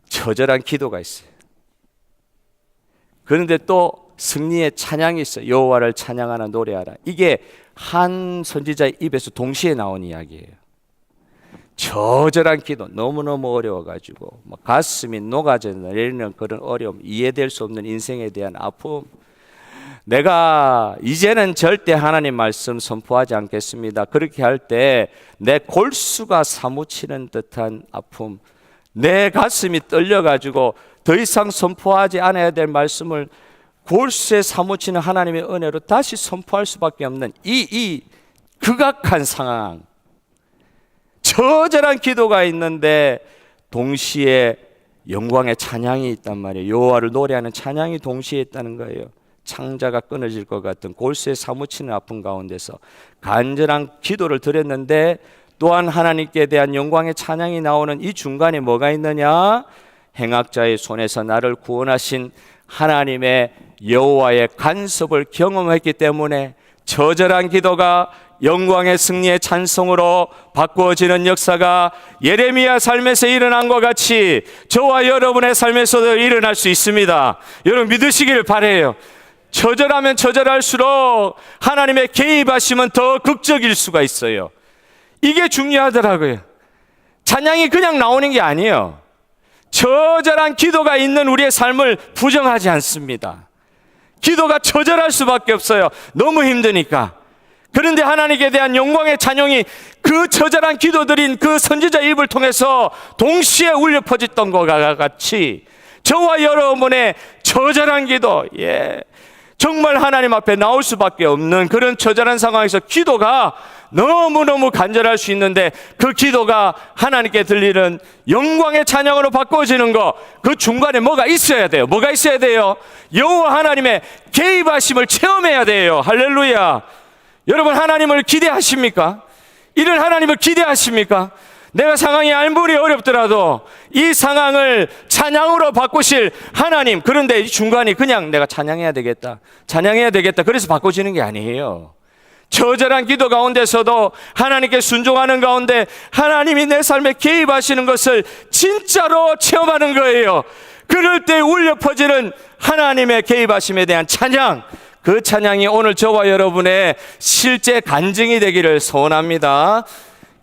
처절한 기도가 있어요. 그런데 또 승리의 찬양이 있어요. 여호와를 찬양하라, 노래하라. 이게 한 선지자의 입에서 동시에 나온 이야기예요. 처절한 기도, 너무너무 어려워가지고 가슴이 녹아져 내리는 그런 어려움, 이해될 수 없는 인생에 대한 아픔, 내가 이제는 절대 하나님 말씀 선포하지 않겠습니다. 그렇게 할 때 내 골수가 사무치는 듯한 아픔, 내 가슴이 떨려가지고 더 이상 선포하지 않아야 될 말씀을 골수에 사무치는 하나님의 은혜로 다시 선포할 수밖에 없는 이 극악한 상황, 처절한 기도가 있는데 동시에 영광의 찬양이 있단 말이에요. 여호와를 노래하는 찬양이 동시에 있다는 거예요. 창자가 끊어질 것 같은 골수에 사무치는 아픔 가운데서 간절한 기도를 드렸는데 또한 하나님께 대한 영광의 찬양이 나오는 이 중간에 뭐가 있느냐? 행악자의 손에서 나를 구원하신 하나님의 여호와의 간섭을 경험했기 때문에 처절한 기도가 영광의 승리의 찬송으로 바꾸어지는 역사가 예레미야 삶에서 일어난 것 같이 저와 여러분의 삶에서도 일어날 수 있습니다. 여러분 믿으시기를 바라요. 처절하면 처절할수록 하나님의 개입하심은 더 극적일 수가 있어요. 이게 중요하더라고요. 찬양이 그냥 나오는 게 아니에요. 처절한 기도가 있는 우리의 삶을 부정하지 않습니다. 기도가 처절할 수밖에 없어요. 너무 힘드니까. 그런데 하나님께 대한 영광의 찬양이 그 처절한 기도들인 그 선지자 입을 통해서 동시에 울려 퍼졌던 것과 같이 저와 여러분의 처절한 기도, 정말 하나님 앞에 나올 수밖에 없는 그런 처절한 상황에서 기도가 너무너무 간절할 수 있는데 그 기도가 하나님께 들리는 영광의 찬양으로 바꿔지는 거, 그 중간에 뭐가 있어야 돼요. 뭐가 있어야 돼요? 여호와 하나님의 개입하심을 체험해야 돼요. 할렐루야. 여러분 하나님을 기대하십니까? 이런 하나님을 기대하십니까? 내가 상황이 아무리 어렵더라도 이 상황을 찬양으로 바꾸실 하나님, 그런데 이 중간에 그냥 내가 찬양해야 되겠다 그래서 바꿔지는 게 아니에요. 처절한 기도 가운데서도 하나님께 순종하는 가운데 하나님이 내 삶에 개입하시는 것을 진짜로 체험하는 거예요. 그럴 때 울려 퍼지는 하나님의 개입하심에 대한 찬양, 그 찬양이 오늘 저와 여러분의 실제 간증이 되기를 소원합니다.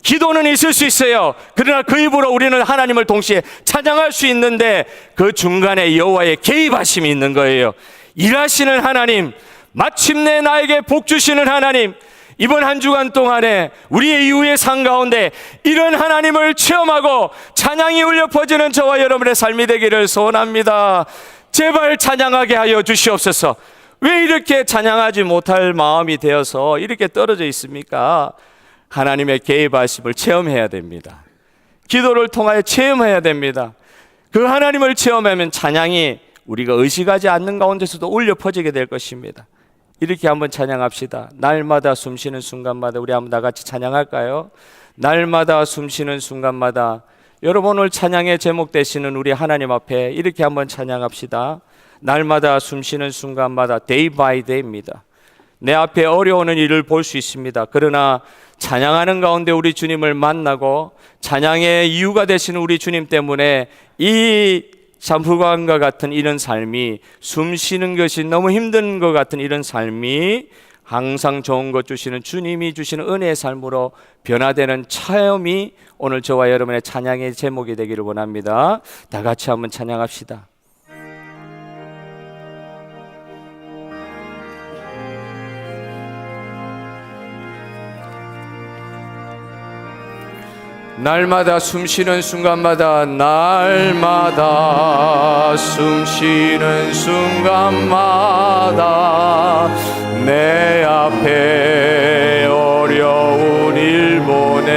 기도는 있을 수 있어요. 그러나 그 입으로 우리는 하나님을 동시에 찬양할 수 있는데 그 중간에 여호와의 개입하심이 있는 거예요. 일하시는 하나님, 마침내 나에게 복 주시는 하나님, 이번 한 주간 동안에 우리의 이후의 삶 가운데 이런 하나님을 체험하고 찬양이 울려 퍼지는 저와 여러분의 삶이 되기를 소원합니다. 제발 찬양하게 하여 주시옵소서. 왜 이렇게 찬양하지 못할 마음이 되어서 이렇게 떨어져 있습니까? 하나님의 개입하심을 체험해야 됩니다. 기도를 통하여 체험해야 됩니다. 그 하나님을 체험하면 찬양이 우리가 의식하지 않는 가운데서도 울려 퍼지게 될 것입니다. 이렇게 한번 찬양합시다. 날마다 숨쉬는 순간마다 우리 한번 다 같이 찬양할까요? 날마다 숨쉬는 순간마다. 여러분 오늘 찬양의 제목 되시는 우리 하나님 앞에 이렇게 한번 찬양합시다. 날마다 숨쉬는 순간마다 day by day입니다. 내 앞에 어려운 일을 볼 수 있습니다. 그러나 찬양하는 가운데 우리 주님을 만나고 찬양의 이유가 되시는 우리 주님 때문에 이 불과함과 같은 이런 삶이, 숨 쉬는 것이 너무 힘든 것 같은 이런 삶이 항상 좋은 것 주시는 주님이 주시는 은혜의 삶으로 변화되는 체험이 오늘 저와 여러분의 찬양의 제목이 되기를 원합니다. 다 같이 한번 찬양합시다. 날마다 숨쉬는 순간마다, 날마다 숨쉬는 순간마다 내 앞에 어려운 일 보내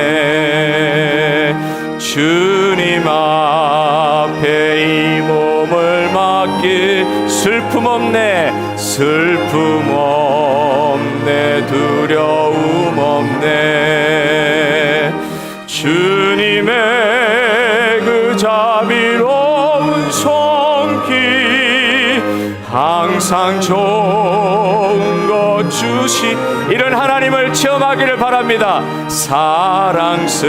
주님 앞에 이 몸을 맡기. 슬픔 없네, 슬픔 없네, 두려움 없네. 주님의 그 자비로운 손길, 항상 좋은 것 주시. 이런 하나님을 체험하기를 바랍니다. 사랑스레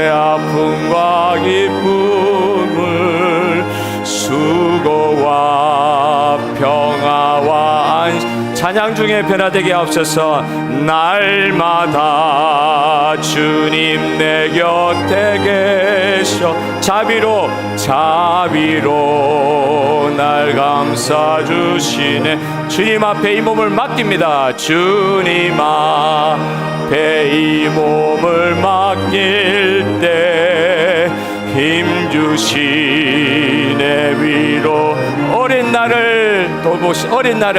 아픔과 기쁨을, 수고와 평화와 안식. 찬양 중에 변화되게 하옵소서. 날마다 주님 내 곁에 계셔 자비로 날 감싸 주시네. 주님 앞에 이 몸을 맡깁니다. 주님 앞에 이 몸을 맡길 때 힘 주시네. 위로 어린 나를 돌보시 어린 날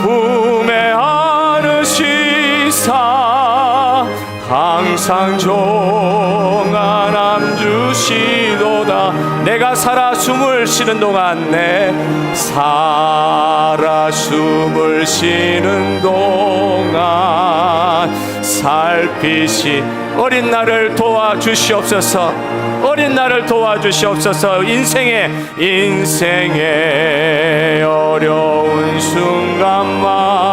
품에 안으시사 항상 종안함 주시도다. 내가 살아 숨을 쉬는 동안 살아 숨을 쉬는 동안 살피시 어린 나를 도와주시옵소서. 어린 나를 도와주시옵소서. 인생의 어려운 순간마다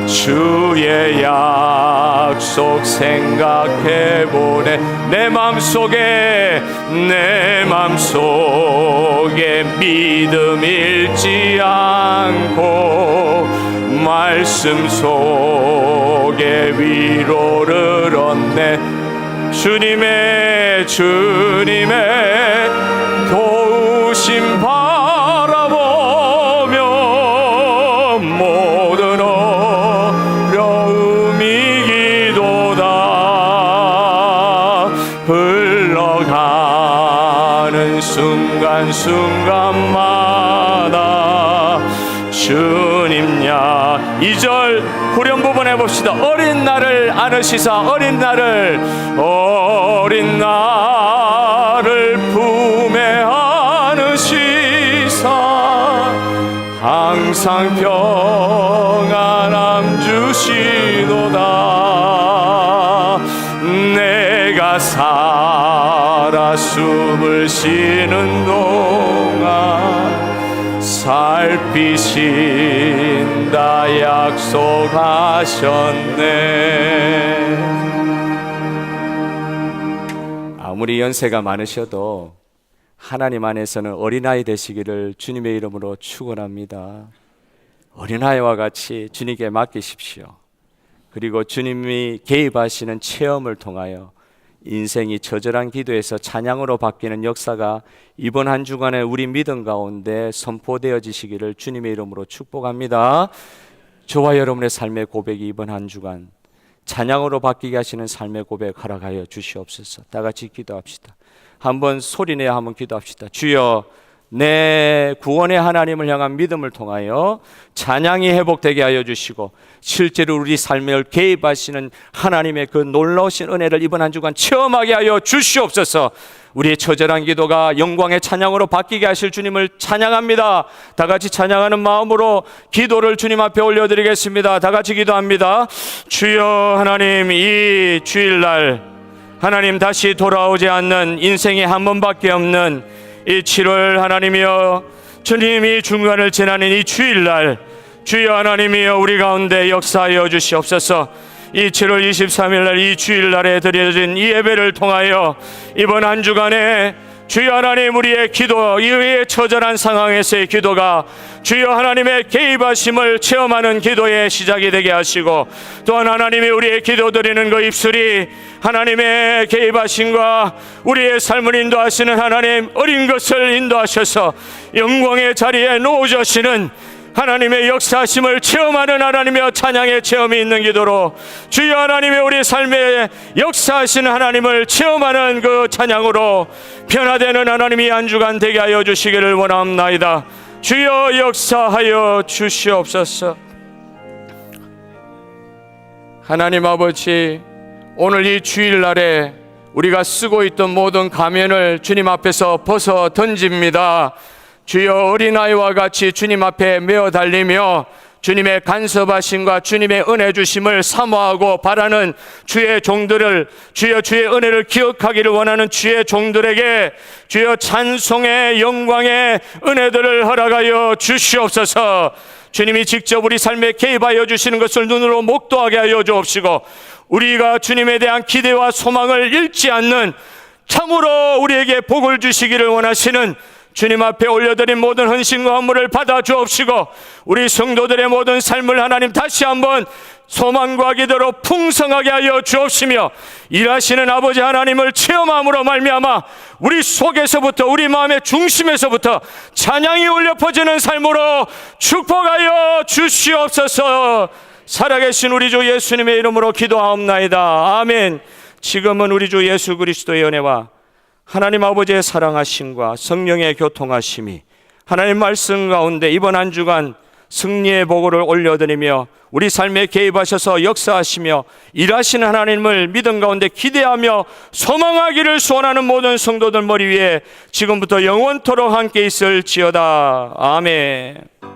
주의 약속 생각해보네. 내 맘속에 믿음 잃지 않고 말씀 속에 위로를 얻네. 주님의 도우심 바라보며 모든 어려움이 기도다. 흘러가는 순간순간마다 주님야. 2절 후렴 부분 해봅시다. 어린 나를 안으시사 어린 나를 품에 안으시사 항상 평안함 주시도다. 내가 살아 숨을 쉬는 동안 살피신다 약속하셨네. 아무리 연세가 많으셔도 하나님 안에서는 어린아이 되시기를 주님의 이름으로 축원합니다. 어린아이와 같이 주님께 맡기십시오. 그리고 주님이 개입하시는 체험을 통하여 인생이 처절한 기도에서 찬양으로 바뀌는 역사가 이번 한 주간에 우리 믿음 가운데 선포되어지시기를 주님의 이름으로 축복합니다. 저와 여러분의 삶의 고백이 이번 한 주간 찬양으로 바뀌게 하시는 삶의 고백 허락하여 주시옵소서. 다 같이 기도합시다. 한번 소리내어 한번 기도합시다. 주여, 내 구원의 하나님을 향한 믿음을 통하여 찬양이 회복되게 하여 주시고 실제로 우리 삶을 개입하시는 하나님의 그 놀라우신 은혜를 이번 한 주간 체험하게 하여 주시옵소서. 우리의 처절한 기도가 영광의 찬양으로 바뀌게 하실 주님을 찬양합니다. 다 같이 찬양하는 마음으로 기도를 주님 앞에 올려드리겠습니다. 다 같이 기도합니다. 주여 하나님, 이 주일날 하나님 다시 돌아오지 않는 인생에 한 번밖에 없는 이 7월 하나님이여, 주님이 중간을 지나는 이 주일날 주여 하나님이여 우리 가운데 역사하여 주시옵소서. 이 7월 23일 날 이 주일날에 드려진 이 예배를 통하여 이번 한 주간에 주여 하나님 우리의 기도, 이의 처절한 상황에서의 기도가 주여 하나님의 개입하심을 체험하는 기도의 시작이 되게 하시고, 또한 하나님이 우리의 기도 드리는 그 입술이 하나님의 개입하심과 우리의 삶을 인도하시는 하나님 어린 것을 인도하셔서 영광의 자리에 놓으시는 하나님의 역사하심을 체험하는 하나님의 찬양의 체험이 있는 기도로 주여 하나님의 우리 삶에 역사하시는 하나님을 체험하는 그 찬양으로 변화되는 하나님이 한 주간 되게 하여 주시기를 원합나이다. 주여 역사하여 주시옵소서. 하나님 아버지, 오늘 이 주일날에 우리가 쓰고 있던 모든 가면을 주님 앞에서 벗어 던집니다. 주여 어린아이와 같이 주님 앞에 메어 달리며 주님의 간섭하심과 주님의 은혜 주심을 사모하고 바라는 주의 종들을, 주여 주의 은혜를 기억하기를 원하는 주의 종들에게 주여 찬송의 영광의 은혜들을 허락하여 주시옵소서. 주님이 직접 우리 삶에 개입하여 주시는 것을 눈으로 목도하게 하여 주옵시고, 우리가 주님에 대한 기대와 소망을 잃지 않는 참으로 우리에게 복을 주시기를 원하시는 주님 앞에 올려드린 모든 헌신과 헌물을 받아 주옵시고 우리 성도들의 모든 삶을 하나님 다시 한번 소망과 기도로 풍성하게 하여 주옵시며 일하시는 아버지 하나님을 체험함으로 말미암아 우리 속에서부터 우리 마음의 중심에서부터 찬양이 울려 퍼지는 삶으로 축복하여 주시옵소서. 살아계신 우리 주 예수님의 이름으로 기도하옵나이다. 아멘. 지금은 우리 주 예수 그리스도의 은혜와 하나님 아버지의 사랑하심과 성령의 교통하심이 하나님 말씀 가운데 이번 한 주간 승리의 보고를 올려드리며 우리 삶에 개입하셔서 역사하시며 일하시는 하나님을 믿음 가운데 기대하며 소망하기를 소원하는 모든 성도들 머리 위에 지금부터 영원토록 함께 있을지어다. 아멘.